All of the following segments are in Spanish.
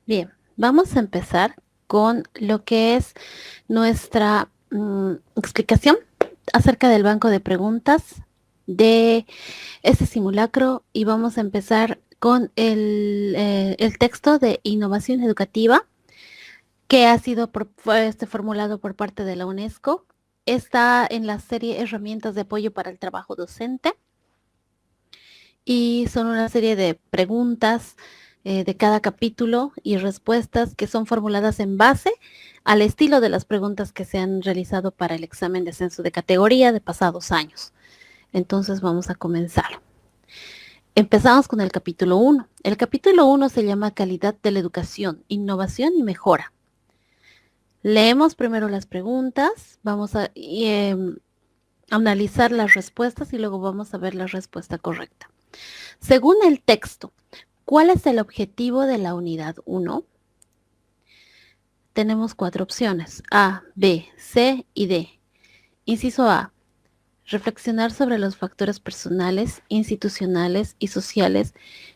Bien, vamos a empezar con lo que es nuestra explicación acerca del banco de preguntas de este simulacro y vamos a empezar con el texto de innovación educativa que ha sido formulado por parte de la UNESCO. Está en la serie Herramientas de apoyo para el trabajo docente y son una serie de preguntas de cada capítulo y respuestas que son formuladas en base al estilo de las preguntas que se han realizado para el examen de censo de categoría de pasados años. Entonces vamos a comenzar. Empezamos con el capítulo 1. El capítulo 1 se llama Calidad de la Educación, Innovación y Mejora. Leemos primero las preguntas, vamos a analizar las respuestas y luego vamos a ver la respuesta correcta. Según el texto, ¿cuál es el objetivo de la unidad 1? Tenemos cuatro opciones: A, B, C y D. Inciso A: reflexionar sobre los factores personales, institucionales y sociales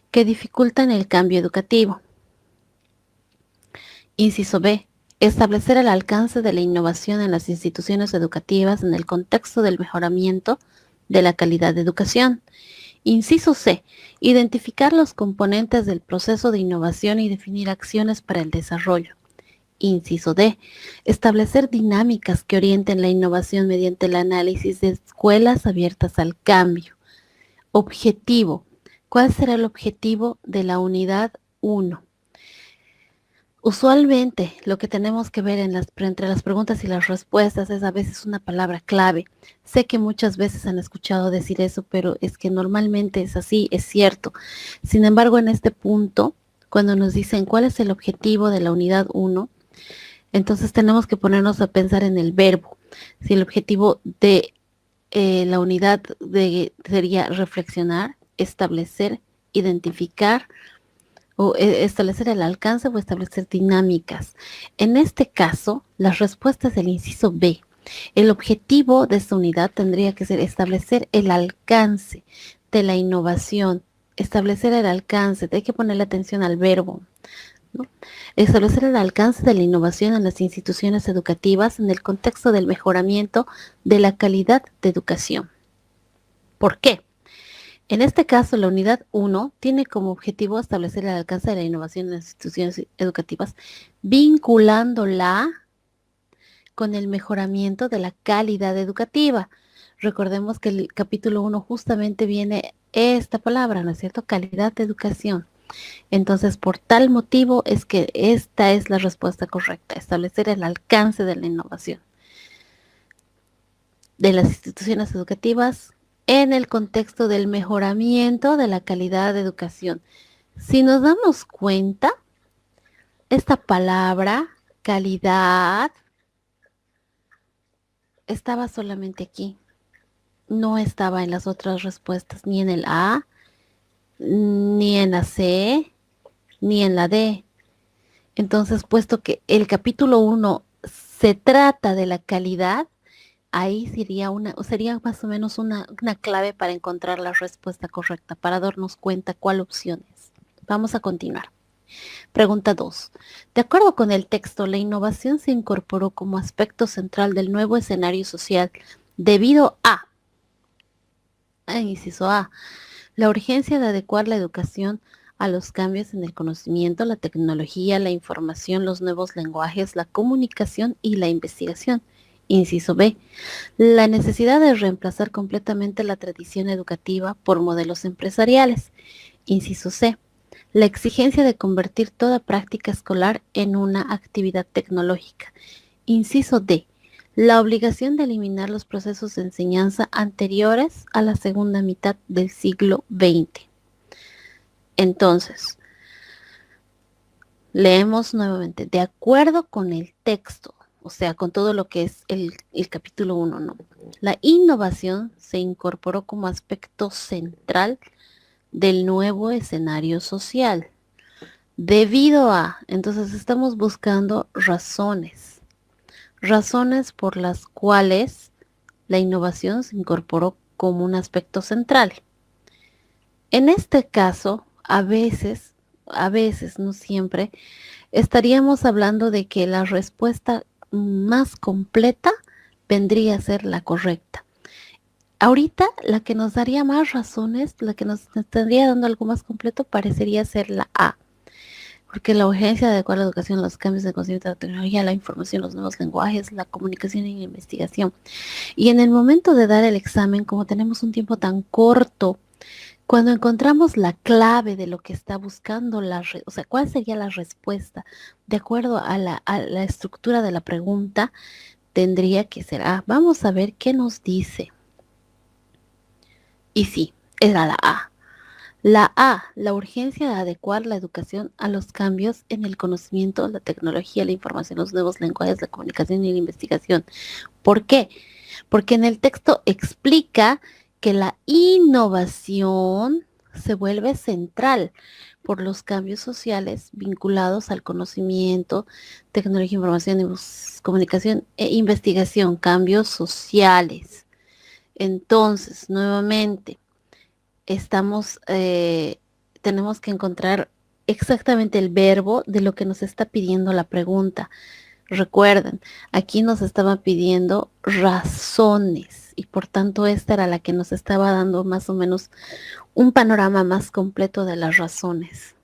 que dificultan el cambio educativo. Inciso B: establecer el alcance de la innovación en las instituciones educativas en el contexto del mejoramiento de la calidad de educación. Inciso C: identificar los componentes del proceso de innovación y definir acciones para el desarrollo. Inciso D: establecer dinámicas que orienten la innovación mediante el análisis de escuelas abiertas al cambio. Objetivo: ¿cuál será el objetivo de la unidad 1? Usualmente lo que tenemos que ver entre las preguntas y las respuestas es a veces una palabra clave. Sé que muchas veces han escuchado decir eso, pero es que normalmente es así, es cierto. Sin embargo, en este punto, cuando nos dicen cuál es el objetivo de la unidad 1, entonces tenemos que ponernos a pensar en el verbo. Si el objetivo de la unidad sería reflexionar, establecer, identificar, o establecer el alcance o establecer dinámicas. En este caso, las respuestas del inciso B. El objetivo de esta unidad tendría que ser establecer el alcance de la innovación, establecer el alcance, hay que ponerle atención al verbo, ¿no? Establecer el alcance de la innovación en las instituciones educativas en el contexto del mejoramiento de la calidad de educación. ¿Por qué? En este caso, la unidad 1 tiene como objetivo establecer el alcance de la innovación en las instituciones educativas, vinculándola con el mejoramiento de la calidad educativa. Recordemos que el capítulo 1 justamente viene esta palabra, ¿no es cierto? Calidad de educación. Entonces, por tal motivo es que esta es la respuesta correcta: establecer el alcance de la innovación de las instituciones educativas en el contexto del mejoramiento de la calidad de educación. Si nos damos cuenta, esta palabra, calidad, estaba solamente aquí. No estaba en las otras respuestas, ni en el A, ni en la C, ni en la D. Entonces, puesto que el capítulo 1 se trata de la calidad, ahí sería más o menos una clave para encontrar la respuesta correcta, para darnos cuenta cuál opción es. Vamos a continuar. Pregunta 2. De acuerdo con el texto, la innovación se incorporó como aspecto central del nuevo escenario social debido inciso A, la urgencia de adecuar la educación a los cambios en el conocimiento, la tecnología, la información, los nuevos lenguajes, la comunicación y la investigación. Inciso B, la necesidad de reemplazar completamente la tradición educativa por modelos empresariales. Inciso C, la exigencia de convertir toda práctica escolar en una actividad tecnológica. Inciso D, la obligación de eliminar los procesos de enseñanza anteriores a la segunda mitad del siglo XX. Entonces, leemos nuevamente, de acuerdo con el texto, o sea, con todo lo que es el capítulo 1, ¿no? La innovación se incorporó como aspecto central del nuevo escenario social. Debido a, entonces estamos buscando razones por las cuales la innovación se incorporó como un aspecto central. En este caso, a veces a veces, no siempre, estaríamos hablando de que la respuesta más completa vendría a ser la correcta. Ahorita la que nos daría más razones, la que nos estaría dando algo más completo, parecería ser la A, porque la urgencia de adecuar la educación a los cambios de conocimiento de la tecnología, la información, los nuevos lenguajes, la comunicación y la investigación. Y en el momento de dar el examen, como tenemos un tiempo tan corto, cuando encontramos la clave de lo que está buscando, o sea, cuál sería la respuesta, de acuerdo a la estructura de la pregunta, tendría que ser, vamos a ver qué nos dice. Y sí, era la A. La A, la urgencia de adecuar la educación a los cambios en el conocimiento, la tecnología, la información, los nuevos lenguajes, la comunicación y la investigación. ¿Por qué? Porque en el texto explica que la innovación se vuelve central por los cambios sociales vinculados al conocimiento, tecnología, información, comunicación e investigación, cambios sociales. Entonces, nuevamente, estamos, tenemos que encontrar exactamente el verbo de lo que nos está pidiendo la pregunta. Recuerden, aquí nos estaba pidiendo razones y por tanto esta era la que nos estaba dando más o menos un panorama más completo de las razones.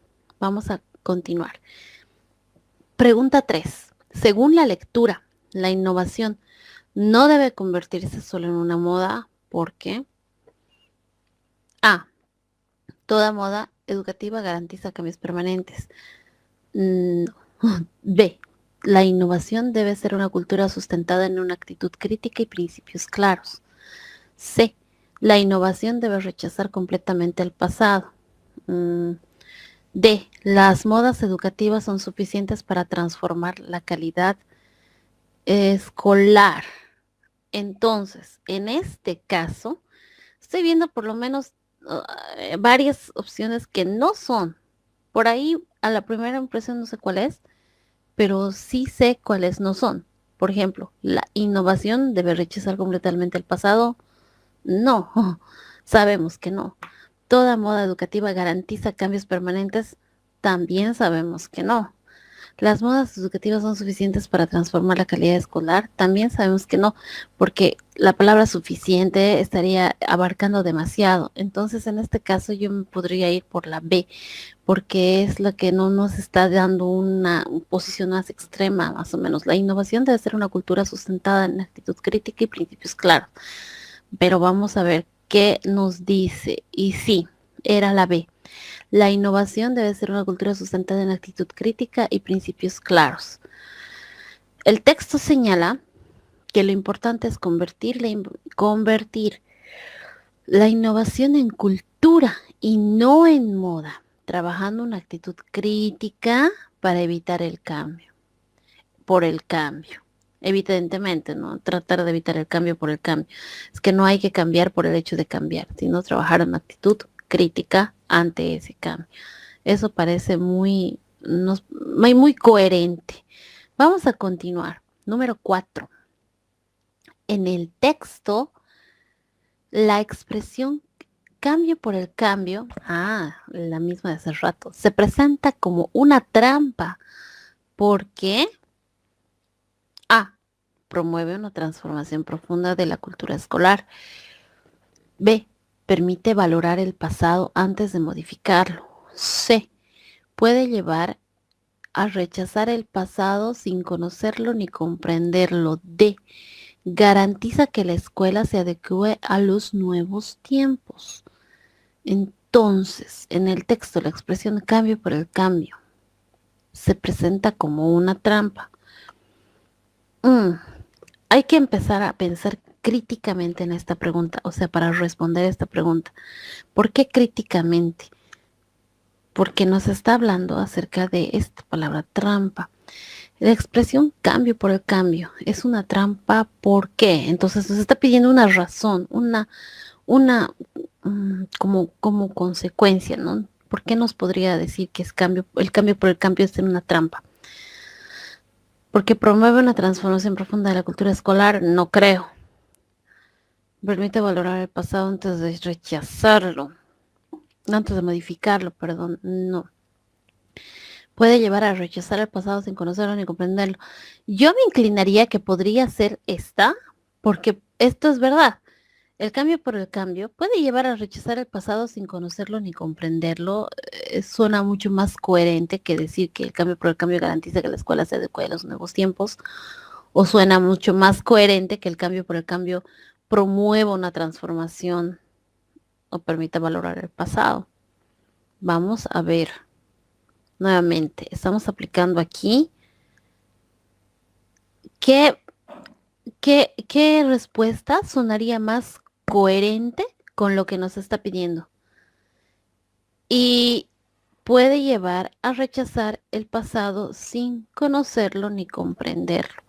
Vamos a continuar. Pregunta 3. Según la lectura, la innovación no debe convertirse solo en una moda porque A. Toda moda educativa garantiza cambios permanentes. No. B. La innovación debe ser una cultura sustentada en una actitud crítica y principios claros. C. La innovación debe rechazar completamente el pasado. D. Las modas educativas son suficientes para transformar la calidad escolar. Entonces, en este caso, estoy viendo por lo menos varias opciones que no son. Por ahí, a la primera impresión no sé cuál es, pero sí sé cuáles no son. Por ejemplo, la innovación debe rechazar completamente el pasado. No, sabemos que no. Toda moda educativa garantiza cambios permanentes. También sabemos que no. Las modas educativas son suficientes para transformar la calidad escolar. También sabemos que no, porque la palabra suficiente estaría abarcando demasiado. Entonces, en este caso, yo me podría ir por la B, porque es la que no nos está dando una posición más extrema, más o menos. La innovación debe ser una cultura sustentada en actitud crítica y principios claros. Pero vamos a ver qué nos dice. Y sí, era la B. La innovación debe ser una cultura sustentada en actitud crítica y principios claros. El texto señala que lo importante es convertir la innovación en cultura y no en moda, trabajando una actitud crítica para evitar el cambio, por el cambio. Evidentemente, ¿no? Tratar de evitar el cambio por el cambio. Es que no hay que cambiar por el hecho de cambiar, sino trabajar una actitud crítica ante ese cambio. Eso parece muy coherente. Vamos a continuar. Número 4. En el texto, la expresión cambio por el cambio, la misma de hace rato, se presenta como una trampa porque A. Promueve una transformación profunda de la cultura escolar. B. Permite valorar el pasado antes de modificarlo. C. Puede llevar a rechazar el pasado sin conocerlo ni comprenderlo. D. Garantiza que la escuela se adecue a los nuevos tiempos. Entonces, en el texto, la expresión cambio por el cambio se presenta como una trampa. Hay que empezar a pensar críticamente en esta pregunta, o sea, para responder esta pregunta. ¿Por qué críticamente? Porque nos está hablando acerca de esta palabra trampa. La expresión cambio por el cambio es una trampa. ¿Por qué? Entonces nos está pidiendo una razón, una como consecuencia, ¿no? ¿Por qué nos podría decir que es el cambio por el cambio es una trampa? Porque promueve una transformación profunda de la cultura escolar, no creo. Permite valorar el pasado antes de rechazarlo, antes de modificarlo, perdón, no. puede llevar a rechazar el pasado sin conocerlo ni comprenderlo. Yo me inclinaría que podría ser esta, porque esto es verdad. El cambio por el cambio puede llevar a rechazar el pasado sin conocerlo ni comprenderlo. Suena mucho más coherente que decir que el cambio por el cambio garantiza que la escuela se adecue a los nuevos tiempos. O suena mucho más coherente que el cambio por el cambio promueva una transformación o permita valorar el pasado. Vamos a ver nuevamente. Estamos aplicando aquí. ¿Qué, qué respuesta sonaría más coherente con lo que nos está pidiendo? Y puede llevar a rechazar el pasado sin conocerlo ni comprenderlo.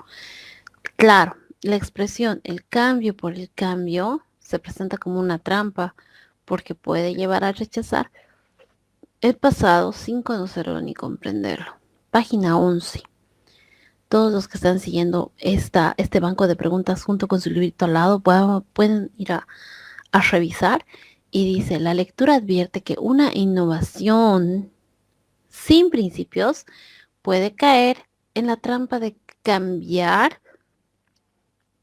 Claro, la expresión el cambio por el cambio se presenta como una trampa porque puede llevar a rechazar el pasado sin conocerlo ni comprenderlo. Página 11. Todos los que están siguiendo este banco de preguntas junto con su librito al lado pueden ir a revisar y dice, la lectura advierte que una innovación sin principios puede caer en la trampa de cambiar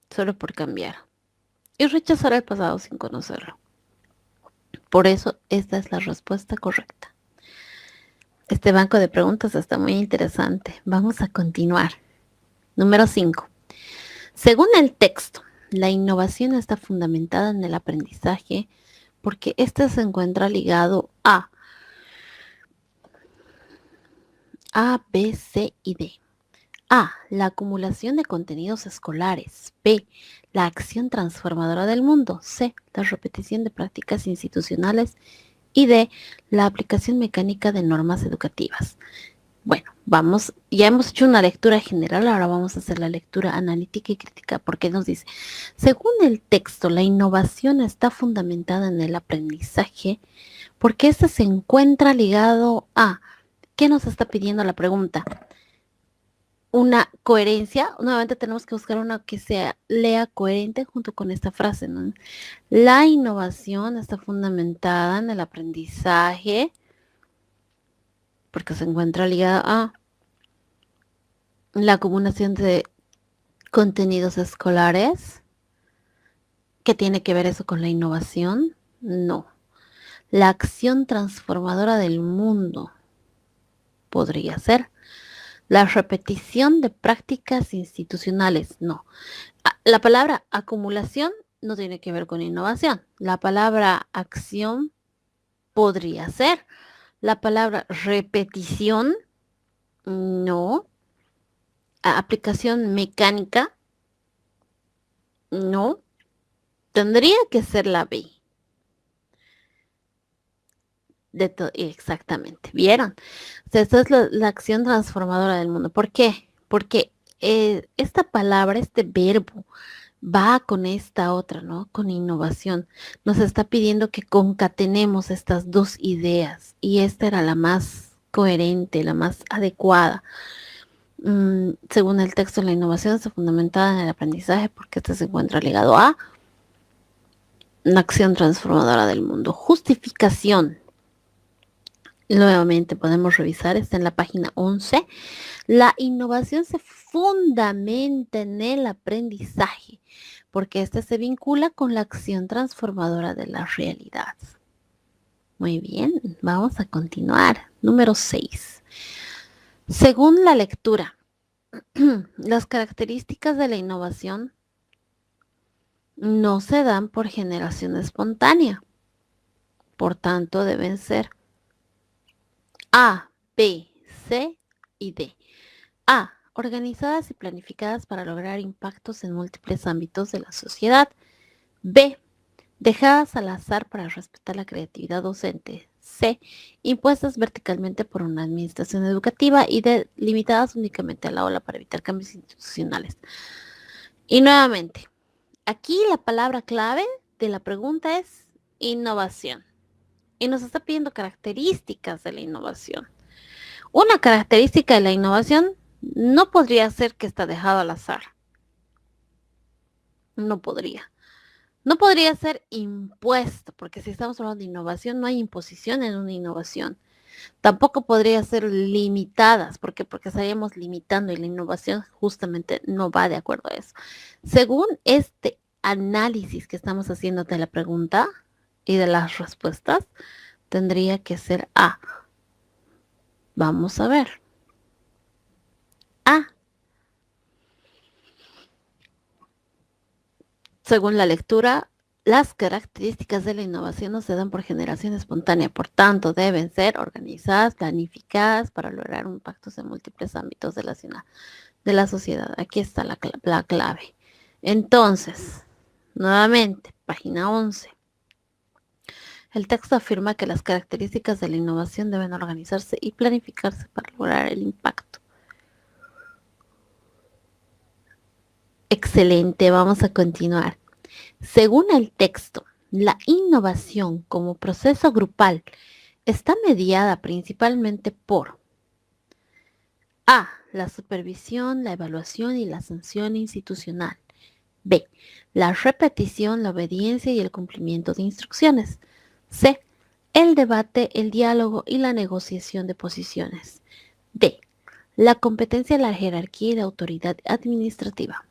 solo por cambiar y rechazar el pasado sin conocerlo. Por eso esta es la respuesta correcta. Este banco de preguntas está muy interesante. Vamos a continuar. Número 5. Según el texto, la innovación está fundamentada en el aprendizaje porque éste se encuentra ligado a A, B, C y D. A. La acumulación de contenidos escolares. B. La acción transformadora del mundo. C. La repetición de prácticas institucionales. Y D. La aplicación mecánica de normas educativas. Bueno, vamos, ya hemos hecho una lectura general, ahora vamos a hacer la lectura analítica y crítica, porque nos dice, según el texto, la innovación está fundamentada en el aprendizaje, porque este se encuentra ligado a, ¿qué nos está pidiendo la pregunta? Una coherencia, nuevamente tenemos que buscar una que sea lea coherente junto con esta frase, ¿no? La innovación está fundamentada en el aprendizaje porque se encuentra ligada a la acumulación de contenidos escolares. ¿Qué tiene que ver eso con la innovación? No. La acción transformadora del mundo podría ser. La repetición de prácticas institucionales, no. La palabra acumulación no tiene que ver con innovación. La palabra acción podría ser. La palabra repetición, no. Aplicación mecánica, no. Tendría que ser la B. Exactamente, ¿vieron? O sea, esta es la acción transformadora del mundo. ¿Por qué? Porque esta palabra, este verbo, va con esta otra, ¿no? Con innovación. Nos está pidiendo que concatenemos estas dos ideas y esta era la más coherente, la más adecuada. Según el texto, la innovación está fundamentada en el aprendizaje porque este se encuentra ligado a una acción transformadora del mundo. Justificación. Nuevamente podemos revisar, está en la página 11. La innovación se fundamenta en el aprendizaje, porque éste se vincula con la acción transformadora de la realidad. Muy bien, vamos a continuar. Número 6. Según la lectura, las características de la innovación no se dan por generación espontánea. Por tanto, deben ser A, B, C y D. A. Organizadas y planificadas para lograr impactos en múltiples ámbitos de la sociedad. B. Dejadas al azar para respetar la creatividad docente. C. Impuestas verticalmente por una administración educativa. Y D. Limitadas únicamente al aula para evitar cambios institucionales. Y nuevamente, aquí la palabra clave de la pregunta es innovación. Y nos está pidiendo características de la innovación. Una característica de la innovación no podría ser que está dejado al azar. No podría. No podría ser impuesto, porque si estamos hablando de innovación, no hay imposición en una innovación. Tampoco podría ser limitadas. ¿Por qué? Porque estaríamos limitando y la innovación justamente no va de acuerdo a eso. Según este análisis que estamos haciendo de la pregunta y de las respuestas, tendría que ser A. Vamos a ver. A. Según la lectura, las características de la innovación no se dan por generación espontánea, por tanto, deben ser organizadas, planificadas para lograr impactos en múltiples ámbitos de la sociedad. Aquí está la clave. Entonces, nuevamente, página 11. El texto afirma que las características de la innovación deben organizarse y planificarse para lograr el impacto. Excelente, vamos a continuar. Según el texto, la innovación como proceso grupal está mediada principalmente por A. La supervisión, la evaluación y la sanción institucional. B. La repetición, la obediencia y el cumplimiento de instrucciones. C. El debate, el diálogo y la negociación de posiciones. D. La competencia, la jerarquía y la autoridad administrativa.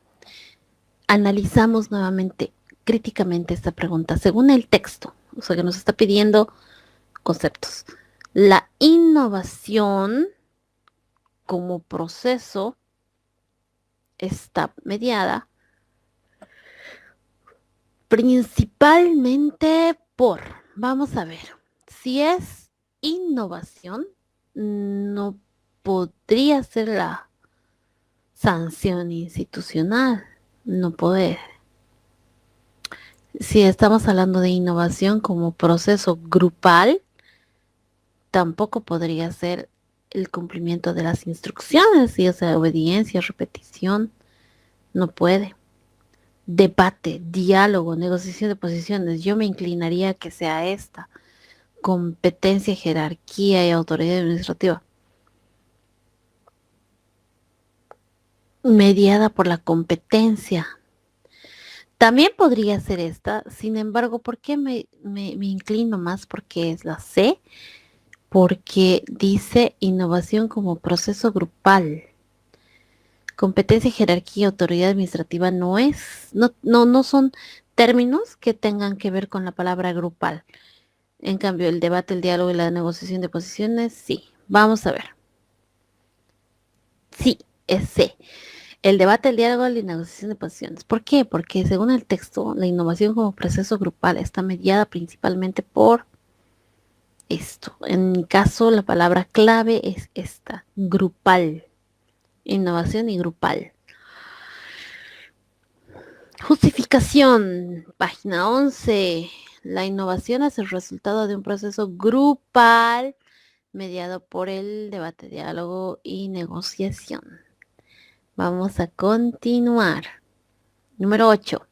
Analizamos nuevamente críticamente esta pregunta. Según el texto, o sea que nos está pidiendo conceptos. La innovación como proceso está mediada principalmente por, vamos a ver, si es innovación, no podría ser la sanción institucional, no puede. Si estamos hablando de innovación como proceso grupal, tampoco podría ser el cumplimiento de las instrucciones, y o sea, obediencia, repetición, no puede. Debate, diálogo, negociación de posiciones, yo me inclinaría a que sea esta. Competencia, jerarquía y autoridad administrativa. Mediada por la competencia. También podría ser esta, sin embargo, ¿por qué me inclino más? Porque es la C, porque dice innovación como proceso grupal. Competencia, jerarquía, autoridad administrativa no son términos que tengan que ver con la palabra grupal. En cambio, el debate, el diálogo y la negociación de posiciones, sí. Vamos a ver. Sí, es C. El debate, el diálogo y la negociación de posiciones. ¿Por qué? Porque según el texto, la innovación como proceso grupal está mediada principalmente por esto. En mi caso, la palabra clave es esta, grupal. Innovación y grupal. Justificación, página 11. La innovación es el resultado de un proceso grupal mediado por el debate, diálogo y negociación. Vamos a continuar. Número 8.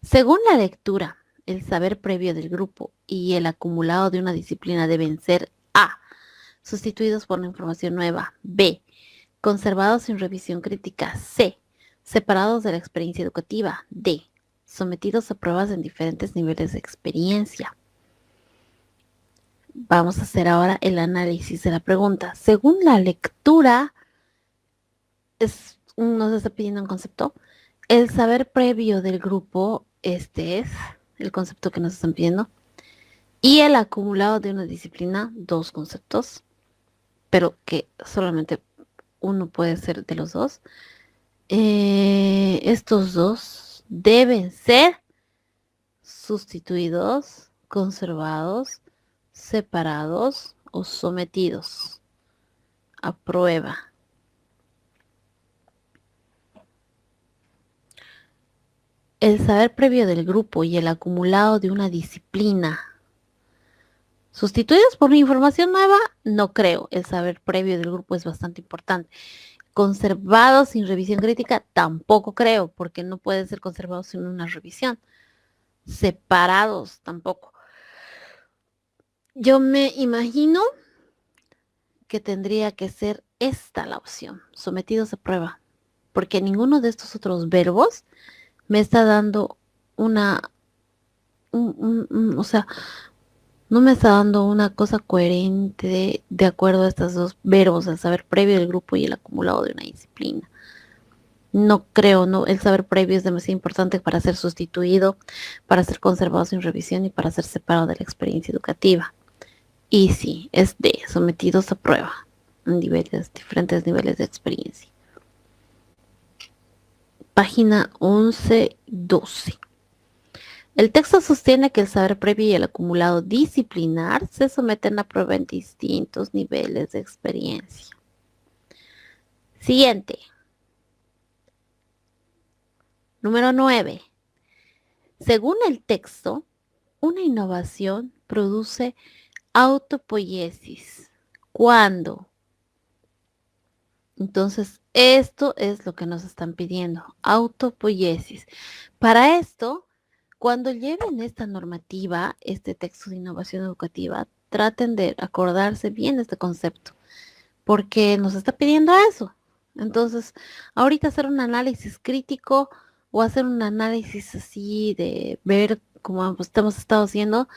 Según la lectura, el saber previo del grupo y el acumulado de una disciplina deben ser A. Sustituidos por una información nueva. B. Conservados sin revisión crítica. C. Separados de la experiencia educativa. D. Sometidos a pruebas en diferentes niveles de experiencia. Vamos a hacer ahora el análisis de la pregunta. Según la lectura, nos está pidiendo un concepto. El saber previo del grupo, este es el concepto que nos están pidiendo. Y el acumulado de una disciplina, dos conceptos, pero que solamente uno puede ser de los dos. Estos dos deben ser sustituidos, conservados, separados o sometidos a prueba. El saber previo del grupo y el acumulado de una disciplina. ¿Sustituidos por una información nueva? No creo. El saber previo del grupo es bastante importante. Conservados sin revisión crítica, tampoco creo, porque no pueden ser conservados sin una revisión. Separados, tampoco. Yo me imagino que tendría que ser esta la opción, sometidos a prueba, porque ninguno de estos otros verbos me está dando o sea, No me está dando una cosa coherente de acuerdo a estos dos verbos, el saber previo del grupo y el acumulado de una disciplina. No creo, no, el saber previo es demasiado importante para ser sustituido, para ser conservado sin revisión y para ser separado de la experiencia educativa. Y sí, es de sometidos a prueba en diferentes niveles de experiencia. Página 11-12. El texto sostiene que el saber previo y el acumulado disciplinar se someten a prueba en distintos niveles de experiencia. Siguiente. Número 9. Según el texto, una innovación produce autopoiesis. ¿Cuándo? Entonces, esto es lo que nos están pidiendo, autopoiesis. Para esto, cuando lleven esta normativa, este texto de innovación educativa, traten de acordarse bien de este concepto, porque nos está pidiendo eso. Entonces, ahorita hacer un análisis crítico o hacer un análisis así de ver cómo pues, hemos estado haciendo,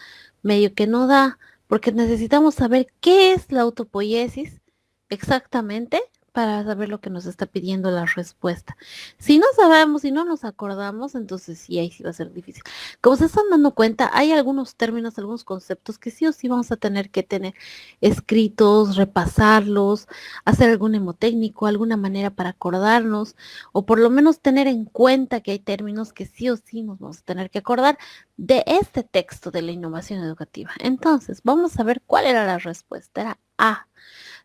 medio que no da, porque necesitamos saber qué es la autopoiesis exactamente para saber lo que nos está pidiendo la respuesta. Si no sabemos, si no nos acordamos, entonces sí, ahí sí va a ser difícil. Como se están dando cuenta, hay algunos términos, algunos conceptos que sí o sí vamos a tener que tener escritos, repasarlos, hacer algún hemotécnico, alguna manera para acordarnos, o por lo menos tener en cuenta que hay términos que sí o sí nos vamos a tener que acordar de este texto de la innovación educativa. Entonces, vamos a ver cuál era la respuesta. Era A.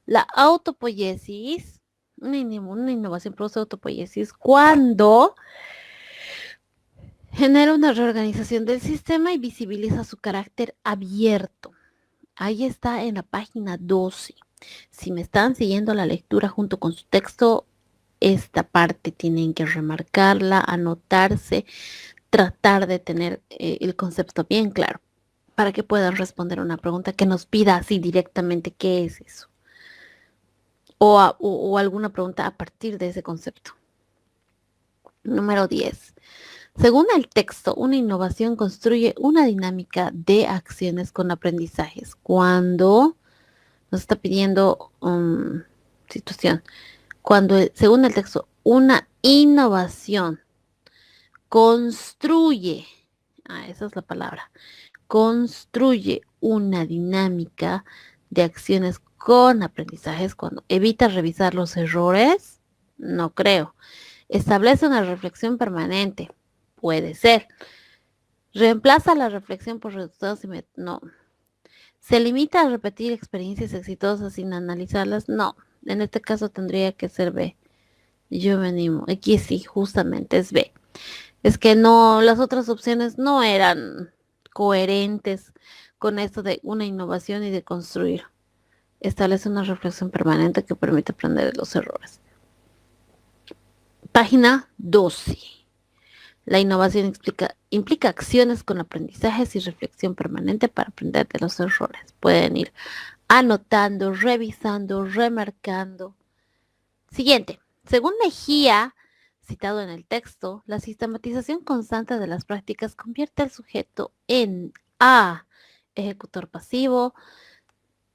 La autopoiesis, una innovación produce autopoiesis cuando genera una reorganización del sistema y visibiliza su carácter abierto. Ahí está en la página 12. Si me están siguiendo la lectura junto con su texto, esta parte tienen que remarcarla, anotarse, tratar de tener el concepto bien claro para que puedan responder una pregunta que nos pida así directamente qué es eso. O alguna pregunta a partir de ese concepto. Número 10. Según el texto, una innovación construye una dinámica de acciones con aprendizajes. Cuando nos está pidiendo situación, cuando según el texto, una innovación construye, esa es la palabra, construye una dinámica de acciones con aprendizajes cuando evita revisar los errores, no creo. Establece una reflexión permanente, puede ser. Reemplaza la reflexión por resultados no. ¿Se limita a repetir experiencias exitosas sin analizarlas? No. En este caso tendría que ser B. Yo me animo. Aquí sí, justamente es B. Es que no, las otras opciones no eran coherentes con esto de una innovación y de construir. Establece una reflexión permanente que permite aprender de los errores. Página 12. La innovación implica acciones con aprendizajes y reflexión permanente para aprender de los errores. Pueden ir anotando, revisando, remarcando. Siguiente. Según Mejía, citado en el texto, la sistematización constante de las prácticas convierte al sujeto en A. Ejecutor pasivo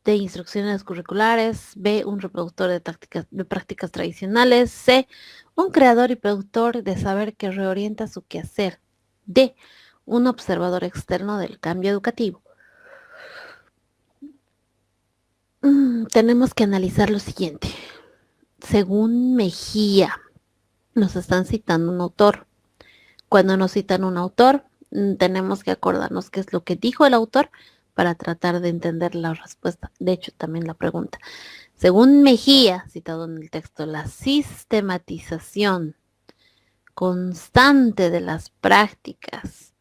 de instrucciones curriculares, B. Un reproductor de prácticas tradicionales, C. Un creador y productor de saber que reorienta su quehacer, D. Un observador externo del cambio educativo. Tenemos que analizar lo siguiente. Según Mejía, nos están citando un autor. Cuando nos citan un autor, tenemos que acordarnos qué es lo que dijo el autor para tratar de entender la respuesta. De hecho, también la pregunta. Según Mejía, citado en el texto, la sistematización constante de las prácticas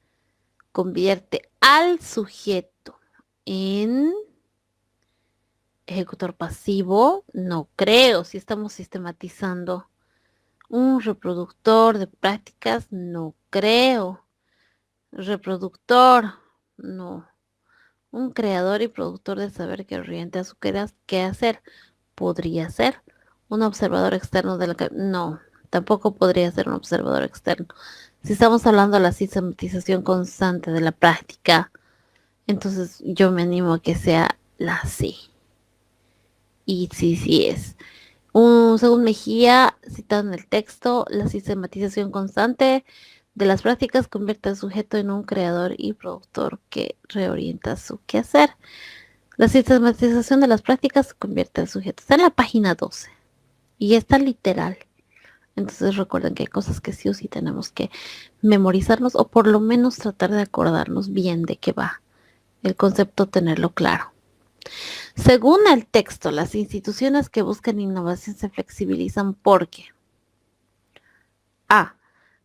convierte al sujeto en ejecutor pasivo. No creo, si estamos sistematizando un reproductor de prácticas, no creo. Reproductor, no. Un creador y productor de saber que oriente a su quehacer, podría ser. Un observador externo de la no, tampoco podría ser un observador externo. Si estamos hablando de la sistematización constante de la práctica, Entonces yo me animo a que sea la C. Y sí, sí es. Según Mejía, citado en el texto, la sistematización constante de las prácticas convierte al sujeto en un creador y productor que reorienta su quehacer. La sistematización de las prácticas convierte al sujeto. Está en la página 12 y está literal. Entonces recuerden que hay cosas que sí o sí tenemos que memorizarnos o por lo menos tratar de acordarnos bien de qué va el concepto, tenerlo claro. Según el texto, las instituciones que buscan innovación se flexibilizan porque A.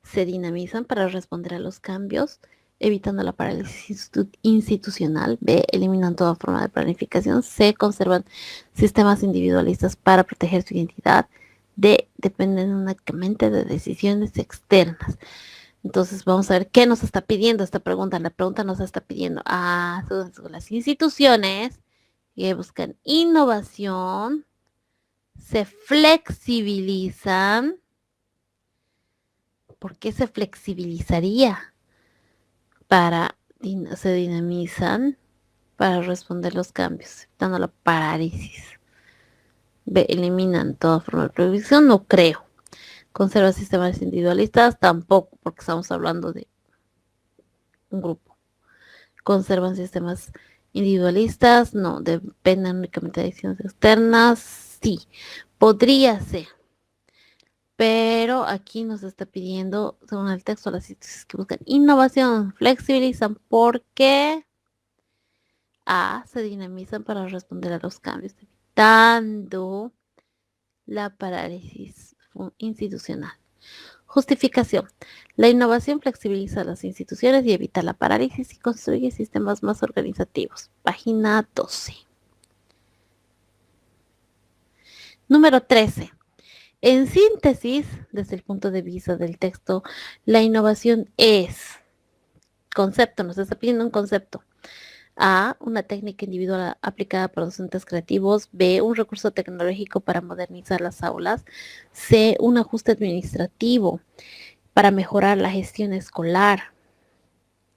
Se dinamizan para responder a los cambios, evitando la parálisis institucional. B. Eliminan toda forma de planificación. C. Conservan sistemas individualistas para proteger su identidad. D. Dependen únicamente de decisiones externas. Entonces vamos a ver qué nos está pidiendo esta pregunta. La pregunta nos está pidiendo son las instituciones que buscan innovación, se flexibilizan. ¿Por qué se flexibilizaría? Se dinamizan para responder los cambios, dando la parálisis. Eliminan toda forma de prohibición, no creo. Conserva sistemas individualistas, tampoco, porque estamos hablando de un grupo. Conservan sistemas individualistas, no, dependen únicamente de decisiones externas, sí, podría ser. Pero aquí nos está pidiendo, según el texto, las instituciones que buscan innovación, flexibilizan porque se dinamizan para responder a los cambios, evitando la parálisis institucional. Justificación. La innovación flexibiliza las instituciones y evita la parálisis y construye sistemas más organizativos. Página 12. Número 13. En síntesis, desde el punto de vista del texto, la innovación es concepto, nos está pidiendo un concepto. A, una técnica individual aplicada por docentes creativos. B, un recurso tecnológico para modernizar las aulas. C, un ajuste administrativo para mejorar la gestión escolar.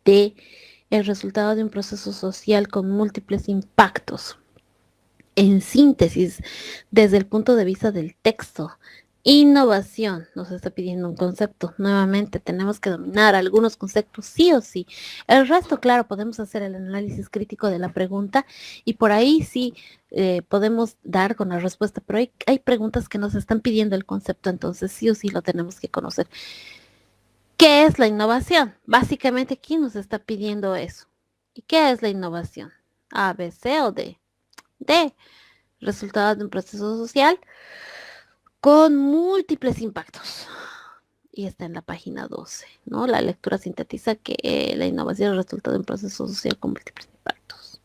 D, el resultado de un proceso social con múltiples impactos. En síntesis, desde el punto de vista del texto, innovación nos está pidiendo un concepto. Nuevamente, tenemos que dominar algunos conceptos sí o sí. El resto, claro, podemos hacer el análisis crítico de la pregunta y por ahí sí podemos dar con la respuesta, pero hay preguntas que nos están pidiendo el concepto, entonces sí o sí lo tenemos que conocer. ¿Qué es la innovación? Básicamente, ¿quién nos está pidiendo eso? ¿Y qué es la innovación? A, B, C o D. D, resultado de un proceso social con múltiples impactos. Y está en la página 12, ¿no? La lectura sintetiza que la innovación es el resultado de un proceso social con múltiples impactos.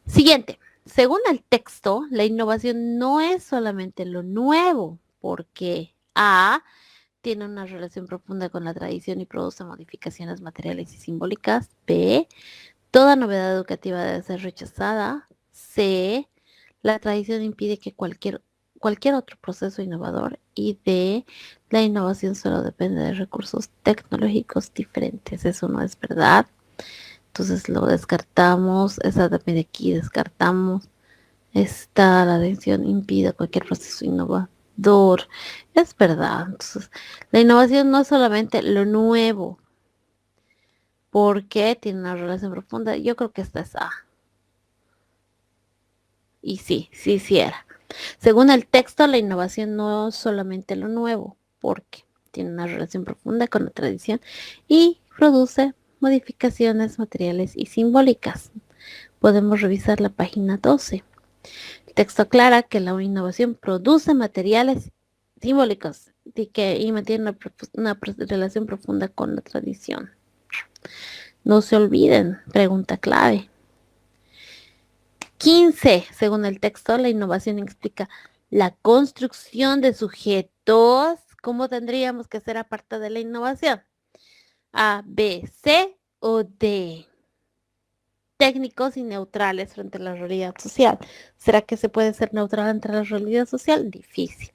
Siguiente. Según el texto, la innovación no es solamente lo nuevo, porque A, tiene una relación profunda con la tradición y produce modificaciones materiales y simbólicas. B, toda novedad educativa debe ser rechazada. C, la tradición impide que cualquier otro proceso innovador. Y D, la innovación solo depende de recursos tecnológicos diferentes. Eso no es verdad. Entonces lo descartamos. Esa depende aquí, descartamos. Esta, la tradición impide cualquier proceso innovador. Es verdad. Entonces, la innovación no es solamente lo nuevo, porque tiene una relación profunda. Yo creo que esta es A. Y sí, sí, sí era. Según el texto, la innovación no es solamente lo nuevo, porque tiene una relación profunda con la tradición y produce modificaciones materiales y simbólicas. Podemos revisar la página 12. El texto aclara que la innovación produce materiales simbólicos y mantiene una relación profunda con la tradición. No se olviden, pregunta clave. 15. Según el texto, la innovación explica la construcción de sujetos. ¿Cómo tendríamos que ser aparte de la innovación? A, B, C o D. Técnicos y neutrales frente a la realidad social. ¿Será que se puede ser neutral ante la realidad social? Difícil.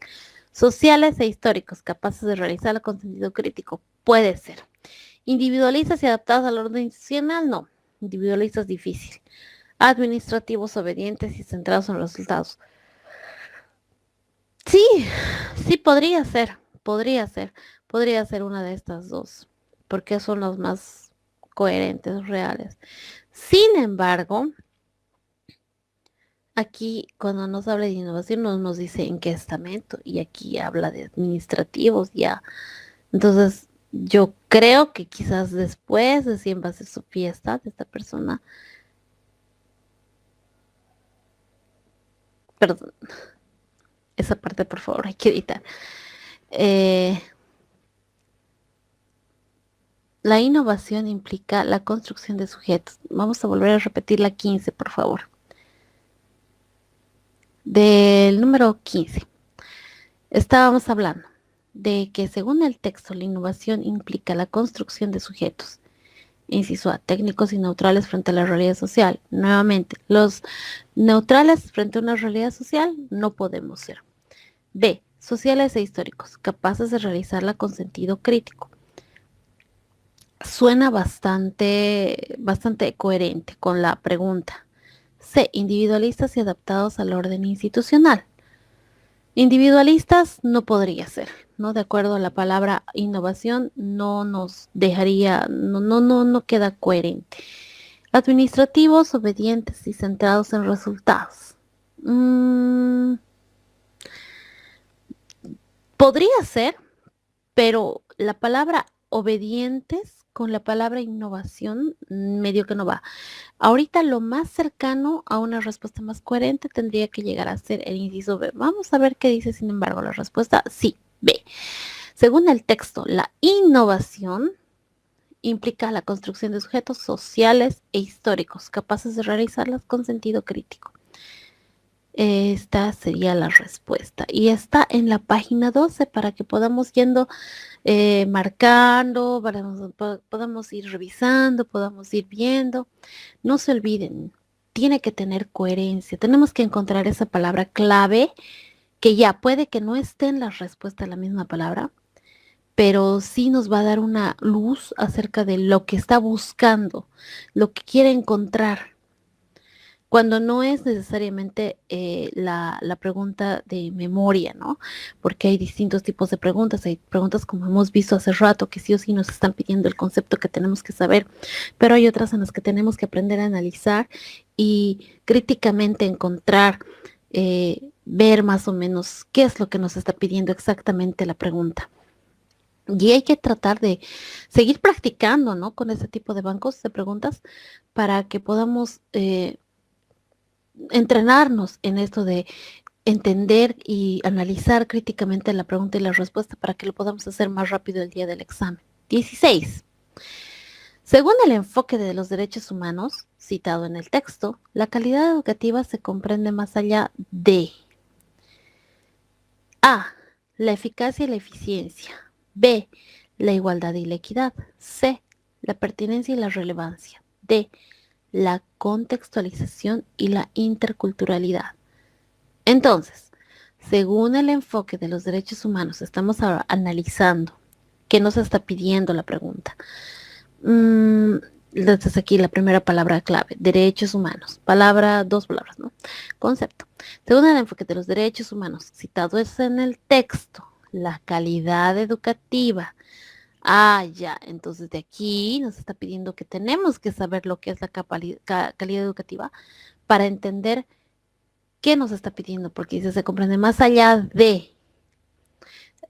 Sociales e históricos, capaces de realizarlo con sentido crítico. Puede ser. Individualistas y adaptados al orden institucional, no. individualistas difícil. Administrativos obedientes y centrados en los resultados. Sí, sí podría ser una de estas dos, porque son los más coherentes, reales. Sin embargo, aquí cuando nos habla de innovación no nos dice en qué estamento y aquí habla de administrativos ya. Entonces, yo creo que quizás después de 100 va a ser su fiesta de esta persona. Perdón, esa parte por favor hay que editar. Eh, la innovación implica la construcción de sujetos. Vamos a volver a repetir la 15, por favor. Del número 15. Estábamos hablando de que según el texto, la innovación implica la construcción de sujetos. Inciso A, técnicos y neutrales frente a la realidad social. Nuevamente, los neutrales frente a una realidad social no podemos ser. B, sociales e históricos, capaces de realizarla con sentido crítico. Suena bastante coherente con la pregunta. C, individualistas y adaptados al orden institucional. Individualistas no podría ser, ¿no? De acuerdo a la palabra innovación, no nos dejaría, no queda coherente. Administrativos, obedientes y centrados en resultados. Podría ser, pero la palabra obedientes con la palabra innovación medio que no va. Ahorita lo más cercano a una respuesta más coherente tendría que llegar a ser el inciso B. Vamos a ver qué dice, sin embargo, la respuesta sí, B. Según el texto, la innovación implica la construcción de sujetos sociales e históricos capaces de realizarlas con sentido crítico. Esta sería la respuesta y está en la página 12 para que podamos yendo marcando, podamos ir revisando, podamos ir viendo. No se olviden, tiene que tener coherencia. Tenemos que encontrar esa palabra clave que ya puede que no esté en la respuesta a la misma palabra, pero sí nos va a dar una luz acerca de lo que está buscando, lo que quiere encontrar cuando no es necesariamente la pregunta de memoria, ¿no? Porque hay distintos tipos de preguntas. Hay preguntas como hemos visto hace rato que sí o sí nos están pidiendo el concepto que tenemos que saber, pero hay otras en las que tenemos que aprender a analizar y críticamente encontrar, ver más o menos qué es lo que nos está pidiendo exactamente la pregunta. Y hay que tratar de seguir practicando, ¿no? Con ese tipo de bancos de preguntas para que podamos entrenarnos en esto de entender y analizar críticamente la pregunta y la respuesta para que lo podamos hacer más rápido el día del examen. 16. Según el enfoque de los derechos humanos citado en el texto, la calidad educativa se comprende más allá de A, la eficacia y la eficiencia, B, la igualdad y la equidad, C, la pertinencia y la relevancia, D, la contextualización y la interculturalidad. Entonces, según el enfoque de los derechos humanos, estamos ahora analizando qué nos está pidiendo la pregunta. Entonces aquí la primera palabra clave, derechos humanos. Dos palabras, ¿no? Concepto. Según el enfoque de los derechos humanos, citado es en el texto, la calidad educativa. Ya, entonces de aquí nos está pidiendo que tenemos que saber lo que es la calidad educativa para entender qué nos está pidiendo, porque dice, se comprende más allá de.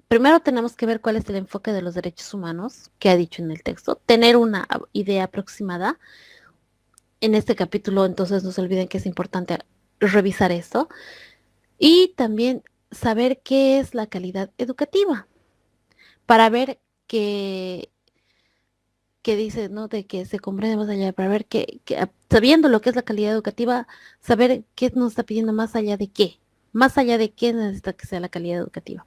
Primero tenemos que ver cuál es el enfoque de los derechos humanos que ha dicho en el texto, tener una idea aproximada. En este capítulo, entonces, no se olviden que es importante revisar esto y también saber qué es la calidad educativa para ver que dice, ¿no? De que se comprende más allá, para ver sabiendo lo que es la calidad educativa, saber qué nos está pidiendo más allá de qué necesita que sea la calidad educativa.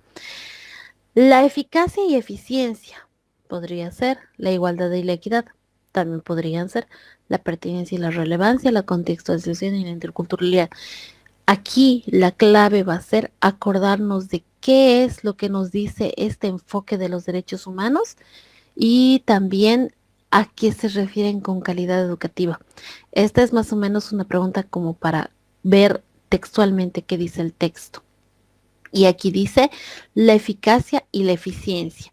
La eficacia y eficiencia podría ser la igualdad y la equidad. También podrían ser la pertinencia y la relevancia, la contextualización y la interculturalidad. Aquí la clave va a ser acordarnos de qué es lo que nos dice este enfoque de los derechos humanos y también ¿A qué se refieren con calidad educativa? Esta es más o menos una pregunta como para ver textualmente qué dice el texto. Y aquí dice la eficacia y la eficiencia.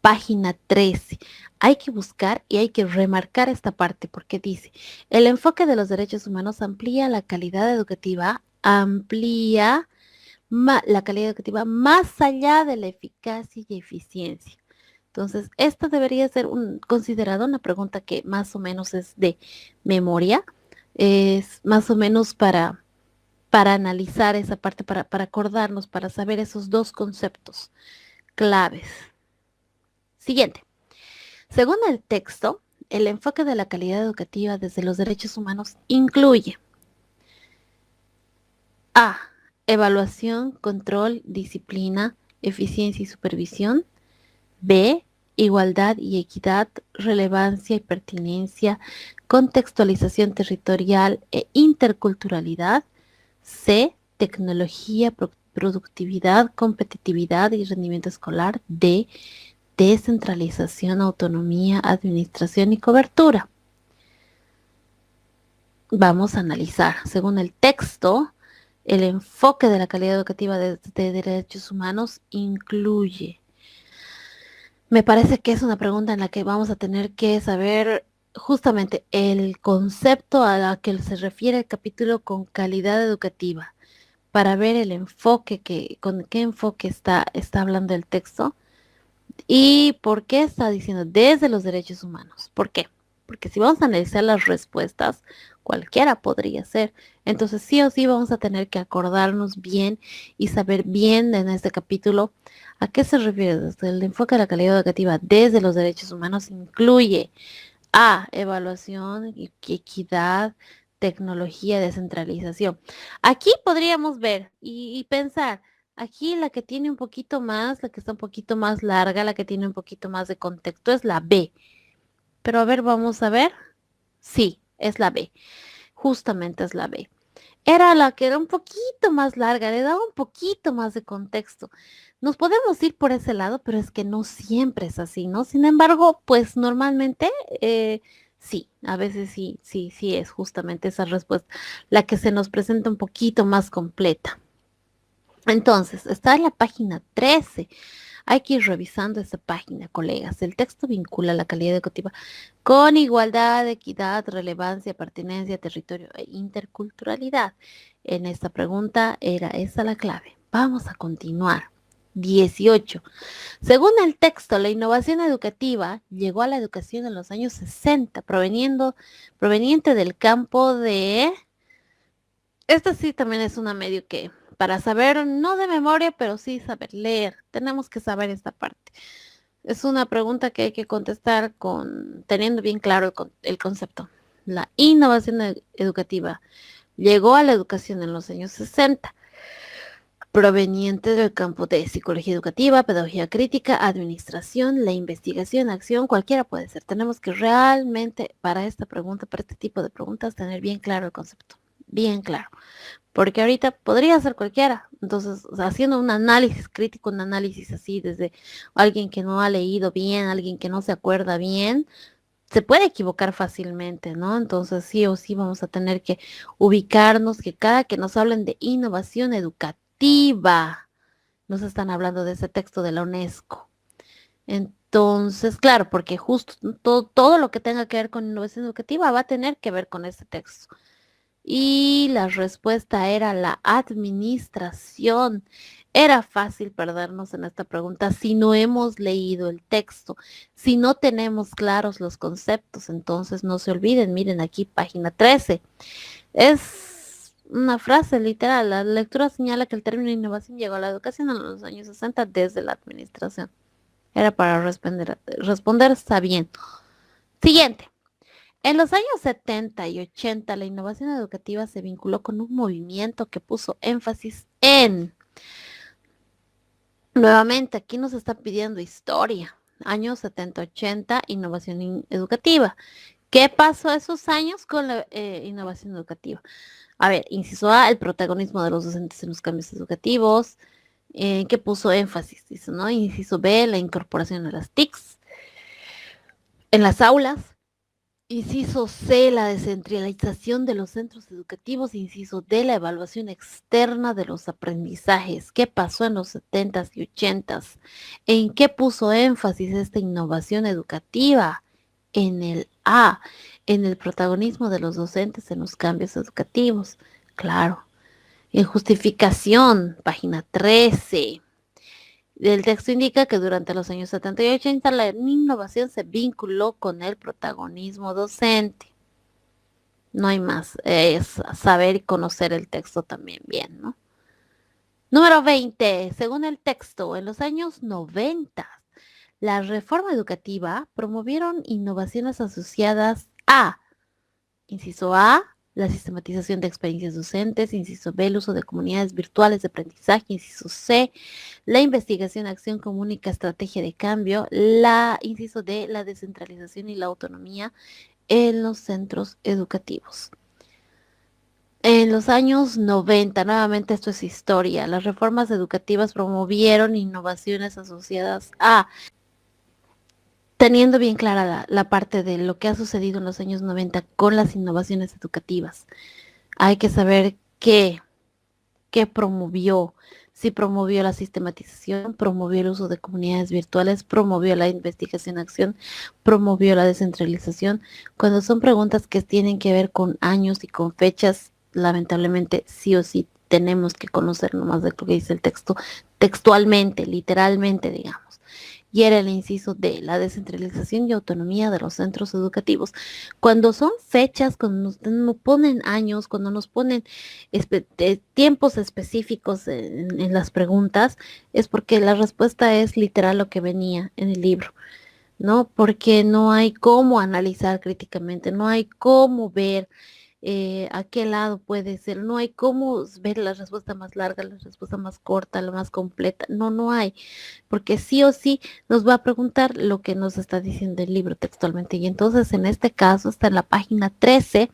Página 13. Hay que buscar y hay que remarcar esta parte porque dice, el enfoque de los derechos humanos amplía la calidad educativa, amplía la calidad educativa más allá de la eficacia y eficiencia. Entonces, esta debería ser considerada una pregunta que más o menos es de memoria, es más o menos para analizar esa parte, para acordarnos, para saber esos dos conceptos claves. Siguiente. Según el texto, el enfoque de la calidad educativa desde los derechos humanos incluye A. Evaluación, control, disciplina, eficiencia y supervisión. B. Igualdad y equidad, relevancia y pertinencia, contextualización territorial e interculturalidad. C. Tecnología, productividad, competitividad y rendimiento escolar. D. Descentralización, autonomía, administración y cobertura. Vamos a analizar, según el texto, el enfoque de la calidad educativa de derechos humanos incluye. Me parece que es una pregunta en la que vamos a tener que saber justamente el concepto a la que se refiere el capítulo con calidad educativa, para ver el enfoque con qué enfoque está hablando el texto y por qué está diciendo desde los derechos humanos. ¿Por qué? Porque si vamos a analizar las respuestas, cualquiera podría ser. Entonces sí o sí vamos a tener que acordarnos bien y saber bien en este capítulo a qué se refiere desde el enfoque de la calidad educativa desde los derechos humanos. Incluye A, evaluación, equidad, tecnología, descentralización. Aquí podríamos ver y pensar, aquí la que tiene un poquito más, la que está un poquito más larga, la que tiene un poquito más de contexto es la B. Pero a ver, vamos a ver. Sí, es la B. Justamente es la B. Era la que era un poquito más larga, le daba un poquito más de contexto. Nos podemos ir por ese lado, pero es que no siempre es así, ¿no? Sin embargo, pues normalmente sí, a veces sí, sí, sí es justamente esa respuesta la que se nos presenta un poquito más completa. Entonces, está en la página 13. Hay que ir revisando esa página, colegas. El texto vincula la calidad educativa con igualdad, equidad, relevancia, pertinencia, territorio e interculturalidad. En esta pregunta era esa la clave. Vamos a continuar. 18. Según el texto, la innovación educativa llegó a la educación en los años 60, proveniente del campo de... Esta sí también es una medio que para saber, no de memoria, pero sí saber leer. Tenemos que saber esta parte. Es una pregunta que hay que contestar teniendo bien claro el concepto. La innovación educativa llegó a la educación en los años 60, proveniente del campo de psicología educativa, pedagogía crítica, administración, la investigación, acción, cualquiera puede ser. Tenemos que realmente para esta pregunta, para este tipo de preguntas, tener bien claro el concepto. Bien claro. Porque ahorita podría ser cualquiera. Entonces, o sea, haciendo un análisis crítico, un análisis así desde alguien que no ha leído bien, alguien que no se acuerda bien, se puede equivocar fácilmente, ¿no? Entonces, sí o sí vamos a tener que ubicarnos que cada que nos hablen de innovación educativa, nos están hablando de ese texto de la UNESCO. Entonces, claro, porque justo todo lo que tenga que ver con innovación educativa va a tener que ver con ese texto. Y la respuesta era la administración. Era fácil perdernos en esta pregunta si no hemos leído el texto, si no tenemos claros los conceptos. Entonces, no se olviden, miren aquí, página 13. Es una frase literal. La lectura señala que el término innovación llegó a la educación en los años 60 desde la administración. Era para responder sabiendo. Siguiente. En los años 70 y 80, la innovación educativa se vinculó con un movimiento que puso énfasis en, nuevamente, aquí nos está pidiendo historia, años 70, 80, innovación educativa. ¿Qué pasó esos años con la innovación educativa? A ver, inciso A, el protagonismo de los docentes en los cambios educativos, que puso énfasis, dice, ¿no? Inciso B, la incorporación de las TICs en las aulas. Inciso C, la descentralización de los centros educativos. Inciso D, la evaluación externa de los aprendizajes. ¿Qué pasó en los 70s y 80s? ¿En qué puso énfasis esta innovación educativa? En el A, en el protagonismo de los docentes en los cambios educativos. Claro. En justificación, página 13. El texto indica que durante los años 70 y 80 la innovación se vinculó con el protagonismo docente. No hay más, es saber y conocer el texto también bien, ¿no? Número 20. Según el texto, en los años 90, la reforma educativa promovieron innovaciones asociadas a, inciso A, la sistematización de experiencias docentes, inciso B, el uso de comunidades virtuales de aprendizaje, inciso C, la investigación, acción comunica, estrategia de cambio, la inciso D, la descentralización y la autonomía en los centros educativos. En los años 90, nuevamente esto es historia, las reformas educativas promovieron innovaciones asociadas a, teniendo bien clara la parte de lo que ha sucedido en los años 90 con las innovaciones educativas. Hay que saber qué promovió, si promovió la sistematización, promovió el uso de comunidades virtuales, promovió la investigación-acción, promovió la descentralización. Cuando son preguntas que tienen que ver con años y con fechas, lamentablemente sí o sí tenemos que conocer nomás de lo que dice el texto, textualmente, literalmente, digamos. Y era el inciso de la descentralización y autonomía de los centros educativos. Cuando son fechas, cuando nos ponen años, cuando nos ponen tiempos específicos en las preguntas, es porque la respuesta es literal lo que venía en el libro, ¿no? Porque no hay cómo analizar críticamente, no hay cómo ver a qué lado puede ser, no hay cómo ver la respuesta más larga, la respuesta más corta, la más completa, no, no hay, porque sí o sí nos va a preguntar lo que nos está diciendo el libro textualmente. Y entonces en este caso está en la página 13,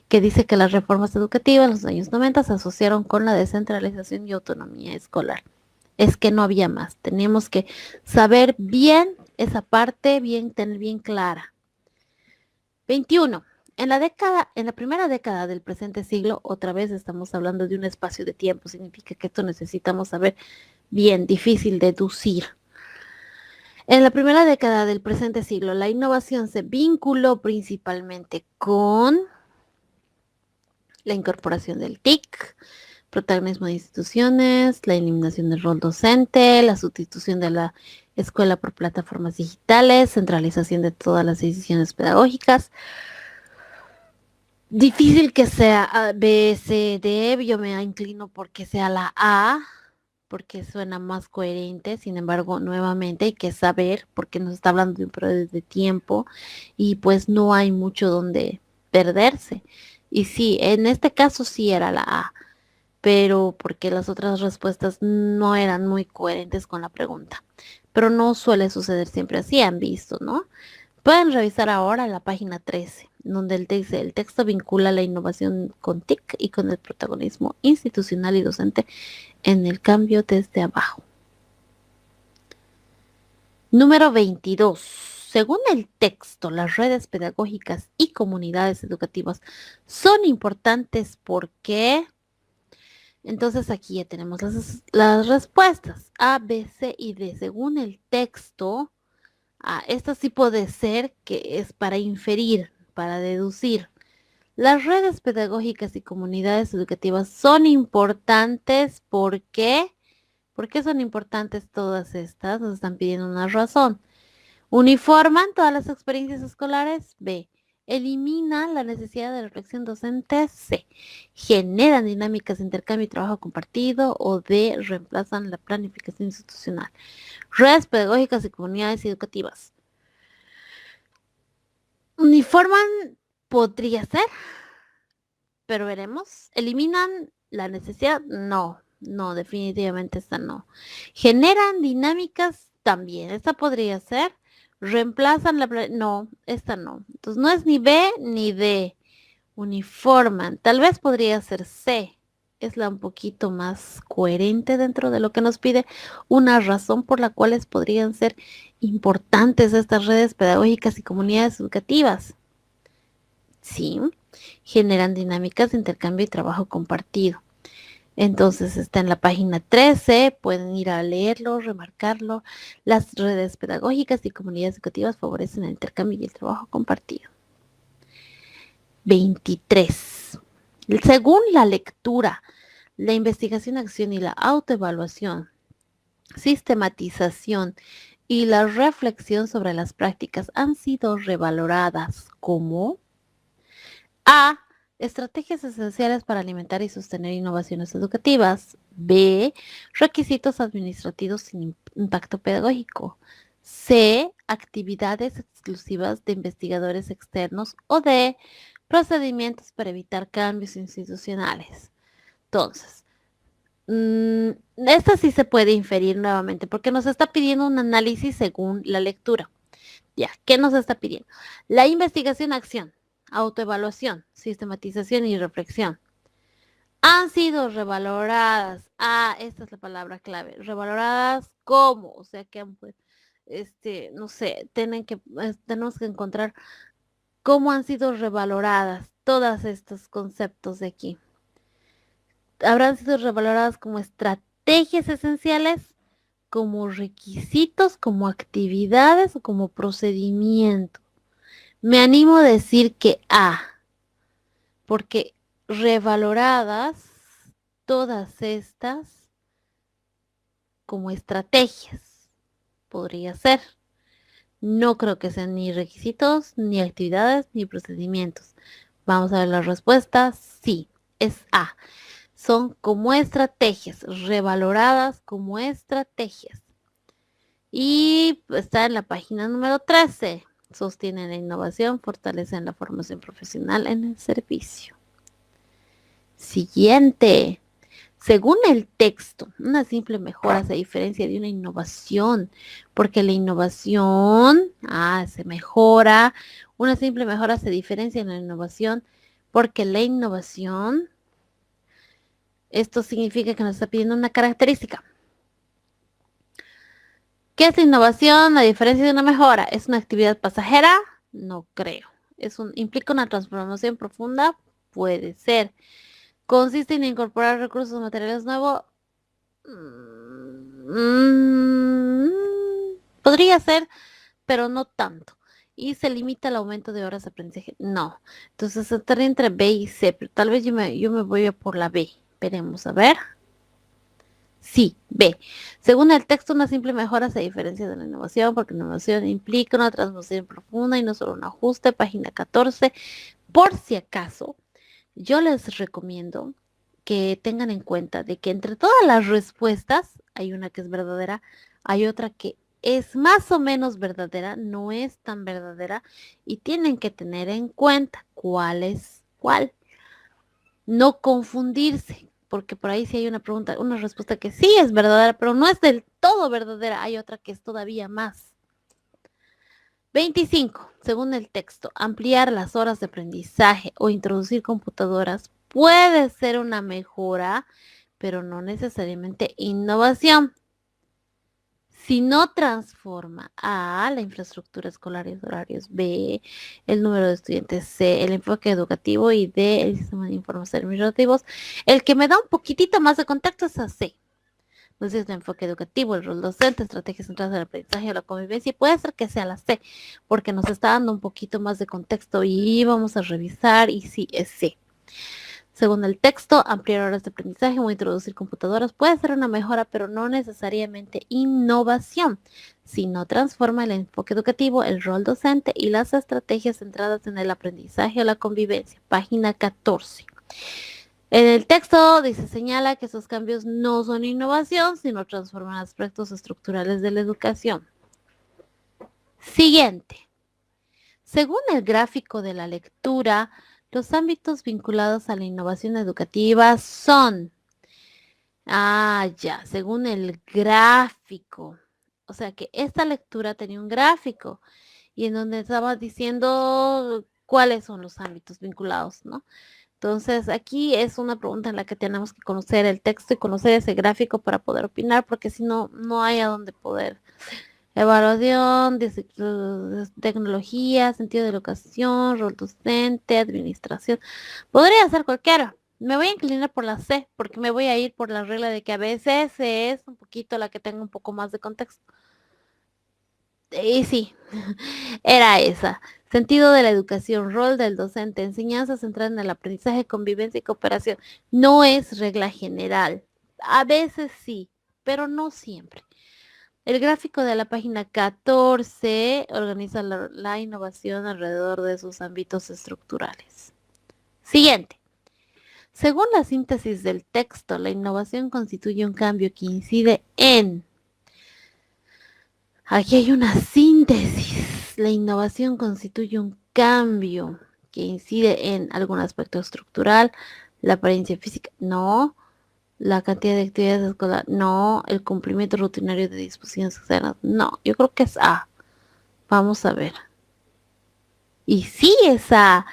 que dice que las reformas educativas en los años 90 se asociaron con la descentralización y autonomía escolar. Es que no había más. Tenemos que saber bien esa parte, bien, tener bien clara. 21. En la primera década del presente siglo, otra vez estamos hablando de un espacio de tiempo, significa que esto necesitamos saber bien, difícil deducir. En la primera década del presente siglo, la innovación se vinculó principalmente con la incorporación del TIC, protagonismo de instituciones, la eliminación del rol docente, la sustitución de la escuela por plataformas digitales, centralización de todas las decisiones pedagógicas. Difícil que sea A, B, C, D, yo me inclino porque sea la A, porque suena más coherente. Sin embargo, nuevamente hay que saber, porque nos está hablando de un periodo de tiempo y pues no hay mucho donde perderse. Y sí, en este caso sí era la A, pero porque las otras respuestas no eran muy coherentes con la pregunta. Pero no suele suceder siempre así, han visto, ¿no? Pueden revisar ahora la página 13, donde el texto vincula la innovación con TIC y con el protagonismo institucional y docente en el cambio desde abajo. Número 22. Según el texto, las redes pedagógicas y comunidades educativas son importantes porque... Entonces aquí ya tenemos las respuestas A, B, C y D. Según el texto, esto sí puede ser que es para inferir, para deducir. Las redes pedagógicas y comunidades educativas son importantes porque, ¿por qué son importantes todas estas? Nos están pidiendo una razón. Uniforman todas las experiencias escolares. B. Eliminan la necesidad de reflexión docente. C. Generan dinámicas de intercambio y trabajo compartido. O D. Reemplazan la planificación institucional. Redes pedagógicas y comunidades educativas. Uniforman podría ser, pero veremos. ¿Eliminan la necesidad? No, no, definitivamente esta no. ¿Generan dinámicas? También, esta podría ser. ¿Reemplazan la... No, esta no. Entonces no es ni B ni D. Uniforman. Tal vez podría ser C. Es la un poquito más coherente dentro de lo que nos pide. Una razón por la cual podrían ser importantes estas redes pedagógicas y comunidades educativas. Sí, generan dinámicas de intercambio y trabajo compartido. Entonces está en la página 13, pueden ir a leerlo, remarcarlo. Las redes pedagógicas y comunidades educativas favorecen el intercambio y el trabajo compartido. 23. Según la lectura, la investigación, acción y la autoevaluación, sistematización y la reflexión sobre las prácticas han sido revaloradas como A. Estrategias esenciales para alimentar y sostener innovaciones educativas. B. Requisitos administrativos sin impacto pedagógico. C. Actividades exclusivas de investigadores externos. O D. Procedimientos para evitar cambios institucionales. Entonces, esta sí se puede inferir nuevamente porque nos está pidiendo un análisis según la lectura. Ya, ¿qué nos está pidiendo? La investigación, acción, autoevaluación, sistematización y reflexión han sido revaloradas. Ah, esta es la palabra clave. Revaloradas ¿cómo? O sea que no sé, tenemos que encontrar cómo han sido revaloradas todos estos conceptos de aquí. Habrán sido revaloradas como estrategias esenciales, como requisitos, como actividades o como procedimientos. Me animo a decir que A, porque revaloradas todas estas como estrategias, podría ser. No creo que sean ni requisitos, ni actividades, ni procedimientos. Vamos a ver la respuesta. Sí, es A. Son como estrategias, revaloradas como estrategias. Y está en la página número 13. Sostienen la innovación, fortalecen la formación profesional en el servicio. Siguiente. Según el texto, una simple mejora se diferencia de una innovación, porque la innovación, se mejora, una simple mejora se diferencia de la innovación, porque la innovación, esto significa que nos está pidiendo una característica. ¿Qué es la innovación? A diferencia de una mejora, ¿es una actividad pasajera? No creo. ¿Implica una transformación profunda? Puede ser. ¿Consiste en incorporar recursos materiales nuevos? Mm, Podría ser, pero no tanto. ¿Y se limita al aumento de horas de aprendizaje? No. Entonces estaría entre B y C, pero tal vez yo me voy a por la B. Veremos, a ver. Sí, B. Según el texto, una simple mejora se diferencia de la innovación, porque la innovación implica una transformación profunda y no solo un ajuste. Página 14. Por si acaso, yo les recomiendo que tengan en cuenta de que entre todas las respuestas hay una que es verdadera, hay otra que es más o menos verdadera, no es tan verdadera y tienen que tener en cuenta cuál es cuál. No confundirse, porque por ahí sí hay una pregunta, una respuesta que sí es verdadera, pero no es del todo verdadera, hay otra que es todavía más. 25. Según el texto, ampliar las horas de aprendizaje o introducir computadoras puede ser una mejora, pero no necesariamente innovación. Si no transforma A, la infraestructura escolar y horarios, B, el número de estudiantes, C, el enfoque educativo y D, el sistema de información administrativos, el que me da un poquitito más de contacto es a C. Entonces, el enfoque educativo, el rol docente, estrategias centradas en el aprendizaje o la convivencia, y puede ser que sea la C, porque nos está dando un poquito más de contexto y vamos a revisar y sí, es C. Según el texto, ampliar horas de aprendizaje o introducir computadoras puede ser una mejora, pero no necesariamente innovación, sino transforma el enfoque educativo, el rol docente y las estrategias centradas en el aprendizaje o la convivencia. Página 14. En el texto dice, señala que esos cambios no son innovación, sino transforman aspectos estructurales de la educación. Siguiente. Según el gráfico de la lectura, los ámbitos vinculados a la innovación educativa son, ya, según el gráfico. O sea que esta lectura tenía un gráfico y en donde estaba diciendo cuáles son los ámbitos vinculados, ¿no? Entonces, aquí es una pregunta en la que tenemos que conocer el texto y conocer ese gráfico para poder opinar, porque si no, no hay a dónde poder Evaluación, tecnología, sentido de educación, rol docente, administración. Podría ser cualquiera. Me voy a inclinar por la C, porque me voy a ir por la regla de que a veces es un poquito la que tenga un poco más de contexto. Y sí, era esa. Sentido de la educación, rol del docente, enseñanza centrada en el aprendizaje, convivencia y cooperación. No es regla general. A veces sí, pero no siempre. El gráfico de la página 14 organiza la innovación alrededor de sus ámbitos estructurales. Siguiente. Según la síntesis del texto, la innovación constituye un cambio que incide en... Aquí hay una síntesis. La innovación constituye un cambio que incide en algún aspecto estructural, la apariencia física, no, la cantidad de actividades escolares, no, el cumplimiento rutinario de disposiciones externas, no, yo creo que es A. Vamos a ver. Y sí es A.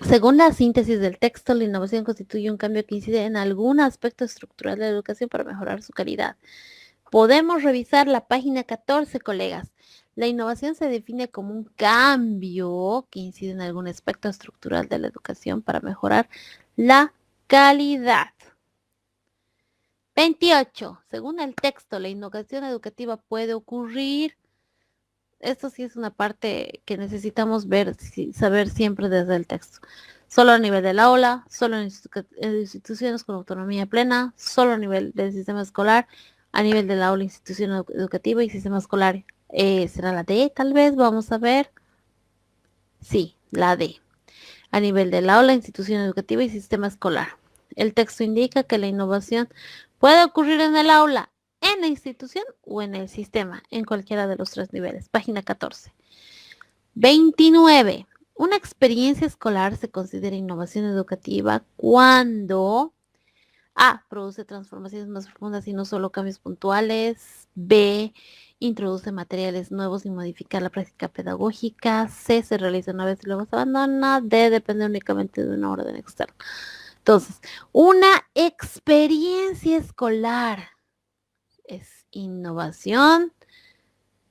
Según la síntesis del texto, la innovación constituye un cambio que incide en algún aspecto estructural de la educación para mejorar su calidad. Podemos revisar la página 14, colegas. La innovación se define como un cambio que incide en algún aspecto estructural de la educación para mejorar la calidad. 28. Según el texto, la innovación educativa puede ocurrir. Esto sí es una parte que necesitamos ver, saber siempre desde el texto. Solo a nivel del aula, solo en instituciones con autonomía plena, solo a nivel del sistema escolar, a nivel del aula, institución educativa y sistema escolar. ¿Será la D? Tal vez, vamos a ver. Sí, la D. A nivel del aula, institución educativa y sistema escolar. El texto indica que la innovación puede ocurrir en el aula, en la institución o en el sistema, en cualquiera de los tres niveles. Página 14. 29. Una experiencia escolar se considera innovación educativa cuando A. Produce transformaciones más profundas y no solo cambios puntuales. B. Introduce materiales nuevos y modifica la práctica pedagógica. C. Se realiza una vez y luego se abandona. D. Depende únicamente de una orden externa. Entonces, una experiencia escolar es innovación.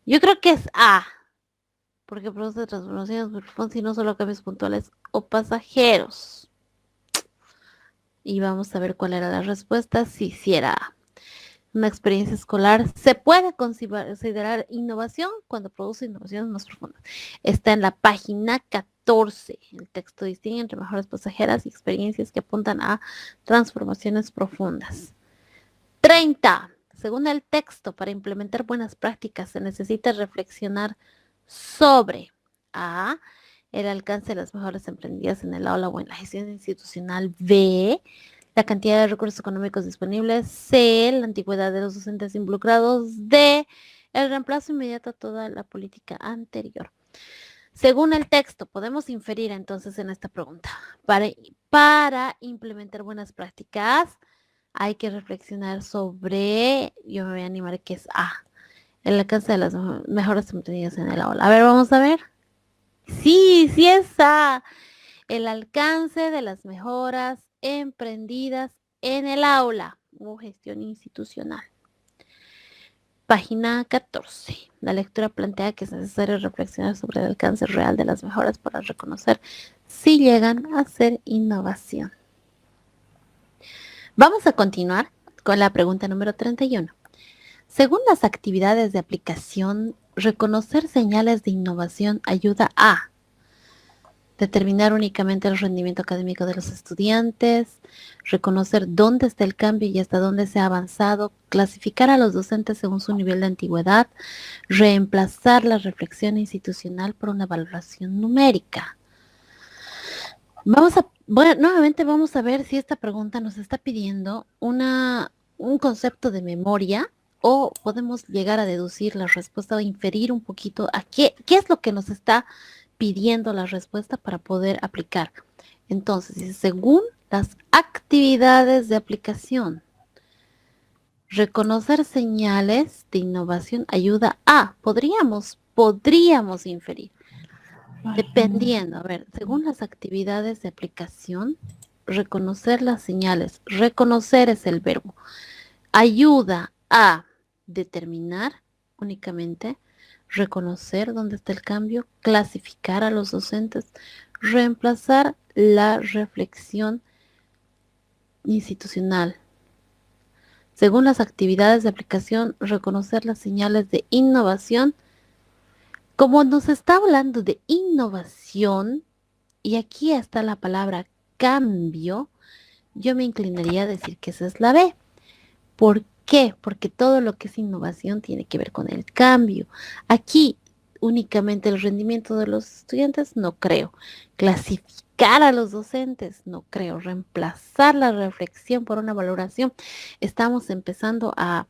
Yo creo que es A, porque produce transformaciones muy profundas y no solo cambios puntuales o pasajeros. Y vamos a ver cuál era la respuesta. Si era A. Una experiencia escolar se puede considerar innovación cuando produce innovaciones más profundas. Está en la página 14. El texto distingue entre mejoras pasajeras y experiencias que apuntan a transformaciones profundas. 30. Según el texto, para implementar buenas prácticas se necesita reflexionar sobre A. El alcance de las mejoras emprendidas en el aula o en la gestión institucional. B. La cantidad de recursos económicos disponibles. C. La antigüedad de los docentes involucrados. D. El reemplazo inmediato a toda la política anterior. Según el texto, podemos inferir entonces en esta pregunta. Para implementar buenas prácticas, hay que reflexionar sobre, yo me voy a animar que es A, el alcance de las mejoras emprendidas en el aula. A ver, vamos a ver. Sí es A, el alcance de las mejoras emprendidas en el aula o gestión institucional. Página 14. La lectura plantea que es necesario reflexionar sobre el alcance real de las mejoras para reconocer si llegan a ser innovación. Vamos a continuar con la pregunta número 31. Según las actividades de aplicación, reconocer señales de innovación ayuda a determinar únicamente el rendimiento académico de los estudiantes, reconocer dónde está el cambio y hasta dónde se ha avanzado, clasificar a los docentes según su nivel de antigüedad, reemplazar la reflexión institucional por una valoración numérica. Nuevamente vamos a ver si esta pregunta nos está pidiendo un concepto de memoria o podemos llegar a deducir la respuesta o inferir un poquito a qué es lo que nos está pidiendo la respuesta para poder aplicar. Entonces, según las actividades de aplicación, reconocer señales de innovación ayuda a, podríamos inferir. Dependiendo, a ver, según las actividades de aplicación, reconocer las señales. Reconocer es el verbo. Ayuda a determinar únicamente, reconocer dónde está el cambio, clasificar a los docentes, reemplazar la reflexión institucional. Según las actividades de aplicación, reconocer las señales de innovación. Como nos está hablando de innovación, y aquí está la palabra cambio, yo me inclinaría a decir que esa es la B. ¿Por qué? Porque todo lo que es innovación tiene que ver con el cambio. Aquí únicamente el rendimiento de los estudiantes, no creo. Clasificar a los docentes, no creo. Reemplazar la reflexión por una valoración. Estamos empezando a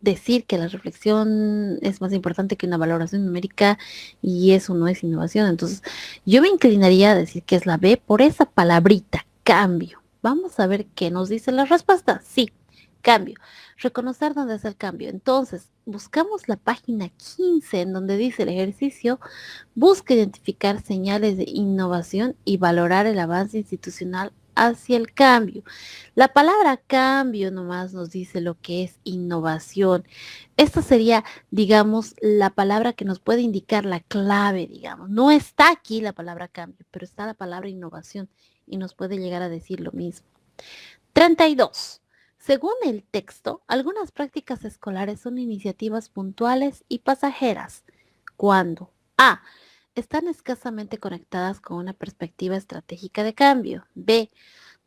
decir que la reflexión es más importante que una valoración numérica y eso no es innovación. Entonces, yo me inclinaría a decir que es la B por esa palabrita, cambio. Vamos a ver qué nos dice la respuesta. Sí, cambio. Reconocer dónde es el cambio. Entonces, buscamos la página 15 en donde dice el ejercicio, busca identificar señales de innovación y valorar el avance institucional hacia el cambio. La palabra cambio nomás nos dice lo que es innovación. Esta sería, digamos, la palabra que nos puede indicar la clave, digamos. No está aquí la palabra cambio, pero está la palabra innovación y nos puede llegar a decir lo mismo. 32. Según el texto, algunas prácticas escolares son iniciativas puntuales y pasajeras. Cuando A. Están escasamente conectadas con una perspectiva estratégica de cambio. B.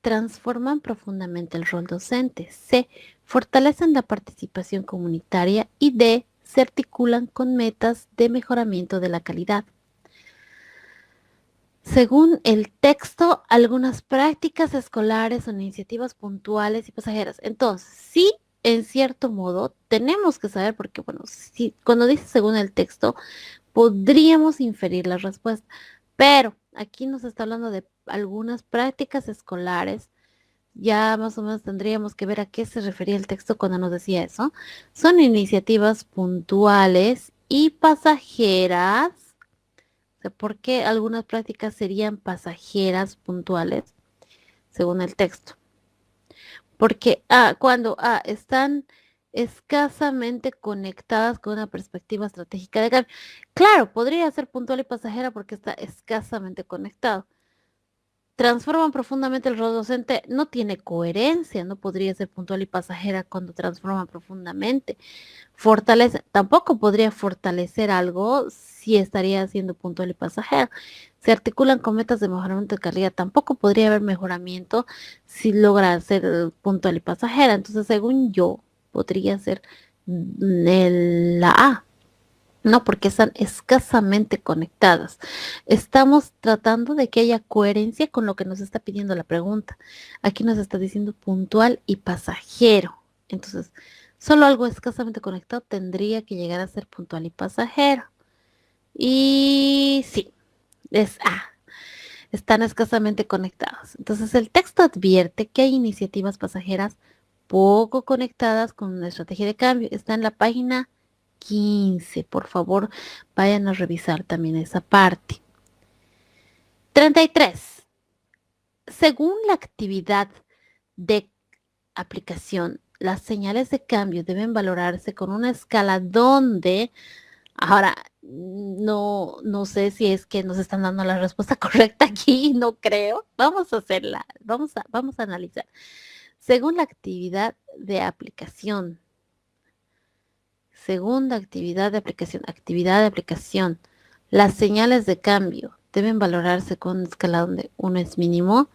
Transforman profundamente el rol docente. C. Fortalecen la participación comunitaria. Y D. Se articulan con metas de mejoramiento de la calidad. Según el texto, algunas prácticas escolares son iniciativas puntuales y pasajeras. Entonces, sí, en cierto modo, tenemos que saber, porque, bueno, si, cuando dice según el texto, podríamos inferir la respuesta. Pero aquí nos está hablando de algunas prácticas escolares. Ya más o menos tendríamos que ver a qué se refería el texto cuando nos decía eso. Son iniciativas puntuales y pasajeras. O sea, ¿por qué algunas prácticas serían pasajeras puntuales, según el texto? Porque cuando están escasamente conectadas con una perspectiva estratégica de cambio. Claro, podría ser puntual y pasajera porque está escasamente conectado. Transforman profundamente el rol docente, no tiene coherencia, no podría ser puntual y pasajera cuando transforman profundamente. Fortalece, tampoco podría fortalecer algo si estaría siendo puntual y pasajero. Se articulan con metas de mejoramiento de calidad, tampoco podría haber mejoramiento si logra ser puntual y pasajera. Entonces, según yo, podría ser la A. No, porque están escasamente conectadas. Estamos tratando de que haya coherencia con lo que nos está pidiendo la pregunta. Aquí nos está diciendo puntual y pasajero. Entonces, solo algo escasamente conectado tendría que llegar a ser puntual y pasajero. Y sí, es A. Están escasamente conectados. Entonces, el texto advierte que hay iniciativas pasajeras poco conectadas con una estrategia de cambio. Está en la página 15. Por favor, vayan a revisar también esa parte. 33. Según la actividad de aplicación, las señales de cambio deben valorarse con una escala donde, ahora, no sé si es que nos están dando la respuesta correcta aquí, no creo. Vamos a hacerla, vamos a analizar. Según la segunda actividad de aplicación, las señales de cambio deben valorarse con una escala donde uno es mínimo.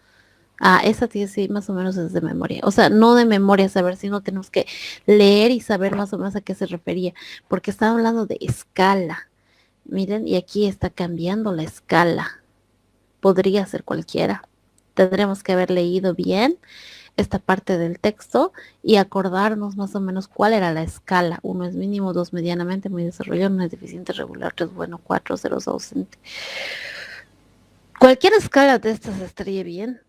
Esa sí, más o menos es de memoria. O sea, no de memoria saber, sino tenemos que leer y saber más o menos a qué se refería, porque estaba hablando de escala. Miren, y aquí está cambiando la escala. Podría ser cualquiera. Tendremos que haber leído bien esta parte del texto y acordarnos más o menos cuál era la escala. Uno es mínimo, dos medianamente, muy desarrollado, uno es deficiente, regular, tres bueno, cuatro, cero es ausente. Cualquier escala de estas estaría bien.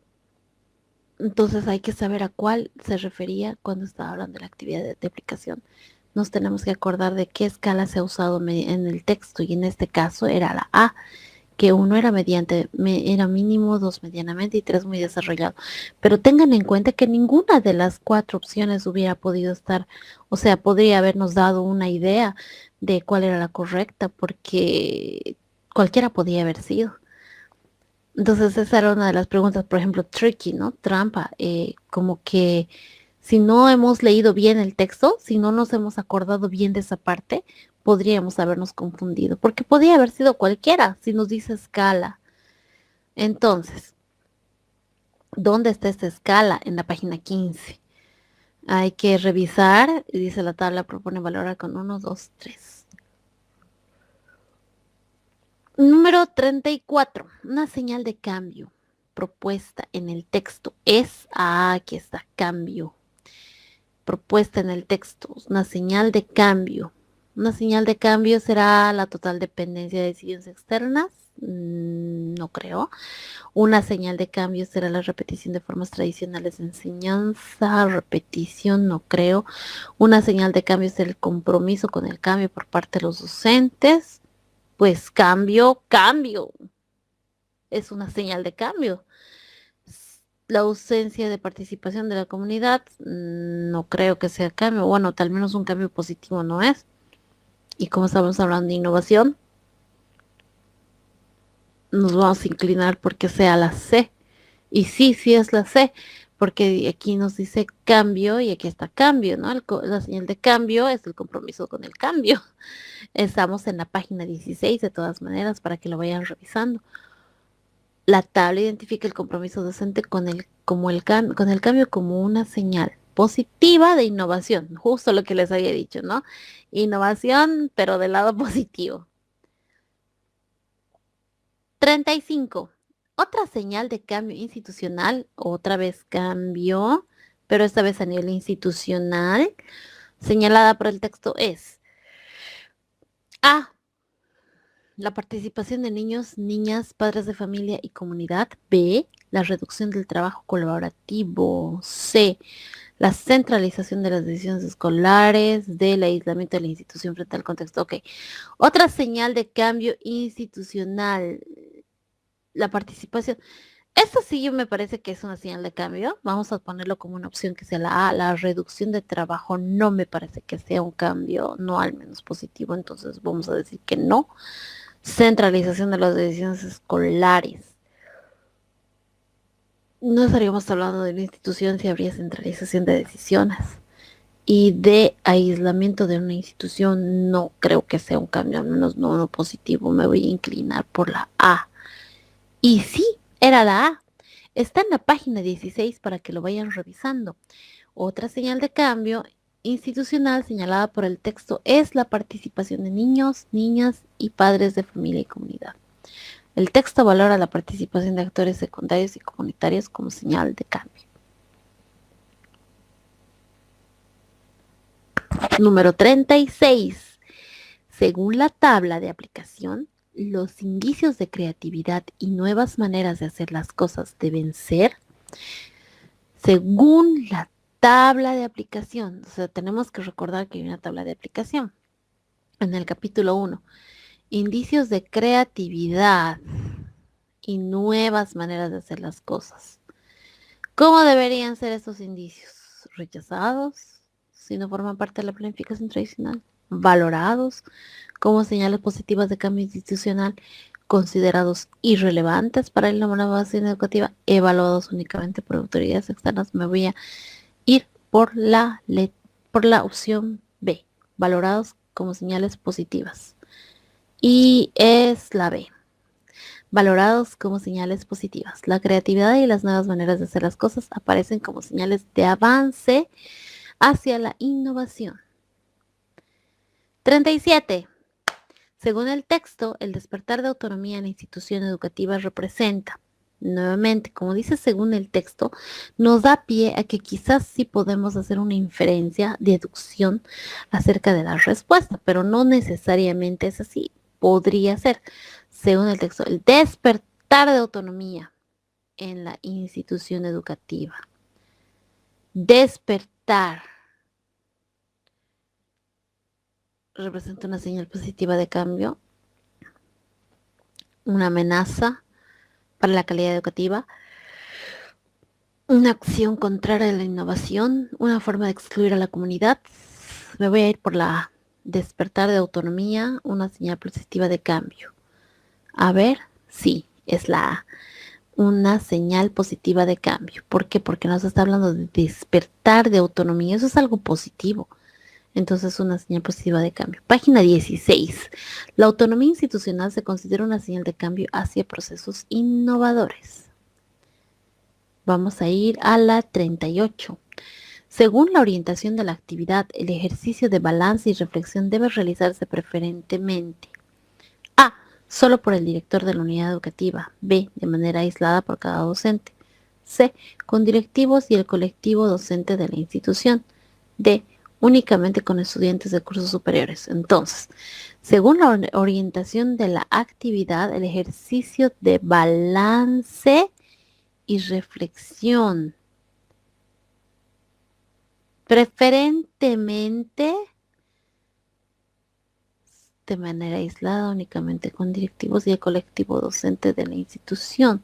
Entonces hay que saber a cuál se refería cuando estaba hablando de la actividad de aplicación. Nos tenemos que acordar de qué escala se ha usado en el texto y en este caso era la A, porque uno era era mínimo, dos medianamente y tres muy desarrollado. Pero tengan en cuenta que ninguna de las cuatro opciones hubiera podido estar, o sea, podría habernos dado una idea de cuál era la correcta, porque cualquiera podía haber sido. Entonces esa era una de las preguntas, por ejemplo, tricky, ¿no? Trampa, como que si no hemos leído bien el texto, si no nos hemos acordado bien de esa parte, podríamos habernos confundido, porque podía haber sido cualquiera si nos dice escala. Entonces, ¿dónde está esta escala? En la página 15. Hay que revisar, y dice la tabla, propone valorar con uno, 2, 3. Número 34. Una señal de cambio propuesta en el texto es, aquí está, cambio. Propuesta en el texto, una señal de cambio. Una señal de cambio será la total dependencia de decisiones externas. No creo. Una señal de cambio será la repetición de formas tradicionales de enseñanza. Repetición, no creo. Una señal de cambio será el compromiso con el cambio por parte de los docentes. Pues cambio, cambio. Es una señal de cambio. La ausencia de participación de la comunidad, no creo que sea cambio. Bueno, tal menos un cambio positivo no es. Y como estamos hablando de innovación, nos vamos a inclinar porque sea la C. Y sí, sí es la C, porque aquí nos dice cambio y aquí está cambio, ¿no? La señal de cambio es el compromiso con el cambio. Estamos en la página 16 de todas maneras para que lo vayan revisando. La tabla identifica el compromiso docente con el cambio como una señal positiva de innovación, justo lo que les había dicho, ¿no? Innovación, pero del lado positivo. 35. Otra señal de cambio institucional, otra vez cambio, pero esta vez a nivel institucional, señalada por el texto es A. La participación de niños, niñas, padres de familia y comunidad. B. La reducción del trabajo colaborativo. C. La centralización de las decisiones escolares. D. El aislamiento de la institución frente al contexto. Ok. Otra señal de cambio institucional. La participación. Esto sí yo me parece que es una señal de cambio. Vamos a ponerlo como una opción que sea la A. La reducción de trabajo no me parece que sea un cambio, no al menos positivo. Entonces vamos a decir que no. Centralización de las decisiones escolares. No estaríamos hablando de una institución si habría centralización de decisiones. Y de aislamiento de una institución, no creo que sea un cambio, al menos no uno positivo. Me voy a inclinar por la A. Y sí, era la A. Está en la página 16 para que lo vayan revisando. Otra señal de cambio institucional señalada por el texto es la participación de niños, niñas y padres de familia y comunidad. El texto valora la participación de actores secundarios y comunitarios como señal de cambio. Número 36. Según la tabla de aplicación, los indicios de creatividad y nuevas maneras de hacer las cosas deben ser, según la tabla de aplicación. O sea, tenemos que recordar que hay una tabla de aplicación. En el capítulo 1, indicios de creatividad y nuevas maneras de hacer las cosas. ¿Cómo deberían ser estos indicios? Rechazados, si no forman parte de la planificación tradicional, valorados como señales positivas de cambio institucional, considerados irrelevantes para la innovación educativa, evaluados únicamente por autoridades externas. Me voy a ir por la opción B, valorados como señales positivas. Y es la B, valorados como señales positivas. La creatividad y las nuevas maneras de hacer las cosas aparecen como señales de avance hacia la innovación. 37. Según el texto, el despertar de autonomía en la institución educativa representa, nuevamente, como dice según el texto, nos da pie a que quizás sí podemos hacer una inferencia, deducción acerca de la respuesta, pero no necesariamente es así. Podría ser, según el texto, el despertar de autonomía en la institución educativa. Despertar representa una señal positiva de cambio. una amenaza para la calidad educativa, una acción contraria a la innovación, una forma de excluir a la comunidad. Me voy a ir por la despertar de autonomía, una señal positiva de cambio. A ver, sí, es la A, una señal positiva de cambio. ¿Por qué? Porque nos está hablando de despertar de autonomía. Eso es algo positivo. Entonces, una señal positiva de cambio. Página 16. La autonomía institucional se considera una señal de cambio hacia procesos innovadores. Vamos a ir a la 38. Según la orientación de la actividad, el ejercicio de balance y reflexión debe realizarse preferentemente. A. Solo por el director de la unidad educativa. B. De manera aislada por cada docente. C. Con directivos y el colectivo docente de la institución. D. Únicamente con estudiantes de cursos superiores. Entonces, según la orientación de la actividad, el ejercicio de balance y reflexión. Preferentemente de manera aislada, únicamente con directivos y el colectivo docente de la institución.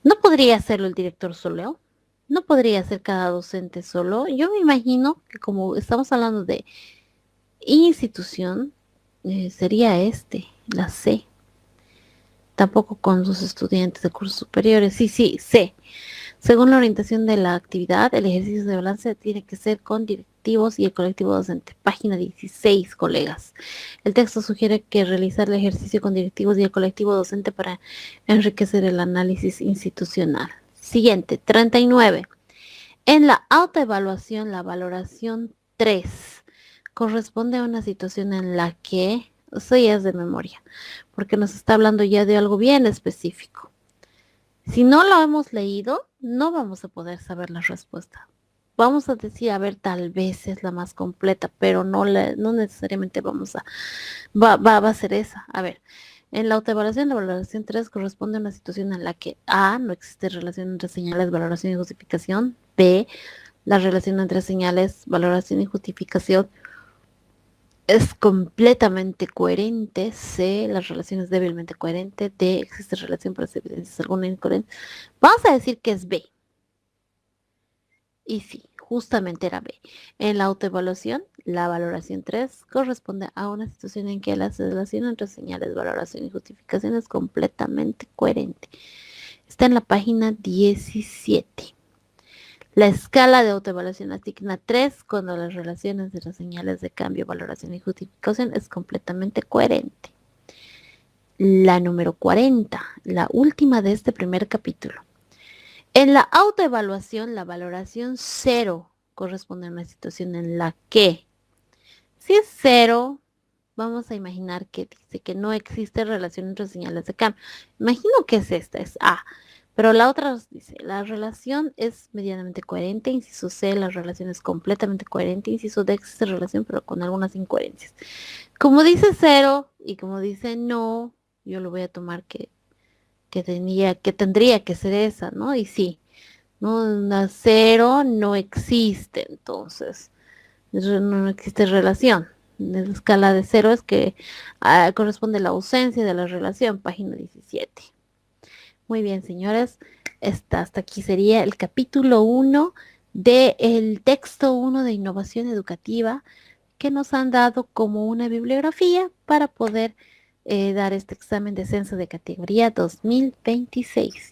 No podría hacerlo el director solo, no podría ser cada docente solo. Yo me imagino que como estamos hablando de institución, sería la C. Tampoco con sus estudiantes de cursos superiores. Sí, sí, C. Según la orientación de la actividad, el ejercicio de balance tiene que ser con directivos y el colectivo docente. Página 16, colegas. El texto sugiere que realizar el ejercicio con directivos y el colectivo docente para enriquecer el análisis institucional. Siguiente, 39. En la autoevaluación, la valoración 3 corresponde a una situación en la que, eso ya es de memoria, porque nos está hablando ya de algo bien específico. Si no lo hemos leído, no vamos a poder saber la respuesta. Vamos a decir, a ver, tal vez es la más completa, pero no necesariamente va a ser esa. A ver, en la autoevaluación, la valoración 3 corresponde a una situación en la que A, no existe relación entre señales, valoración y justificación. B, la relación entre señales, valoración y justificación es completamente coherente. C, la relación es débilmente coherente. D, existe relación pero se evidencia alguna incoherencia. Vamos a decir que es B. Y sí, justamente era B. En la autoevaluación, la valoración 3 corresponde a una situación en que la relación entre señales, valoración y justificación es completamente coherente. Está en la página 17. La escala de autoevaluación asigna 3 cuando las relaciones de las señales de cambio, valoración y justificación es completamente coherente. La número 40, la última de este primer capítulo. En la autoevaluación, la valoración 0 corresponde a una situación en la que, si es 0, vamos a imaginar que dice que no existe relación entre señales de cambio. Imagino que es esta, es A. Pero la otra dice, la relación es medianamente coherente, inciso C, la relación es completamente coherente, inciso D, existe relación pero con algunas incoherencias. Como dice 0 y como dice no, yo lo voy a tomar que tendría que ser esa, ¿no? Y sí, ¿no? Una 0 no existe, entonces, no existe relación. En la escala de 0 es que corresponde a la ausencia de la relación, página 17. Muy bien, señoras, hasta aquí sería el capítulo 1 del texto 1 de innovación educativa que nos han dado como una bibliografía para poder dar este examen de censo de categoría 2026.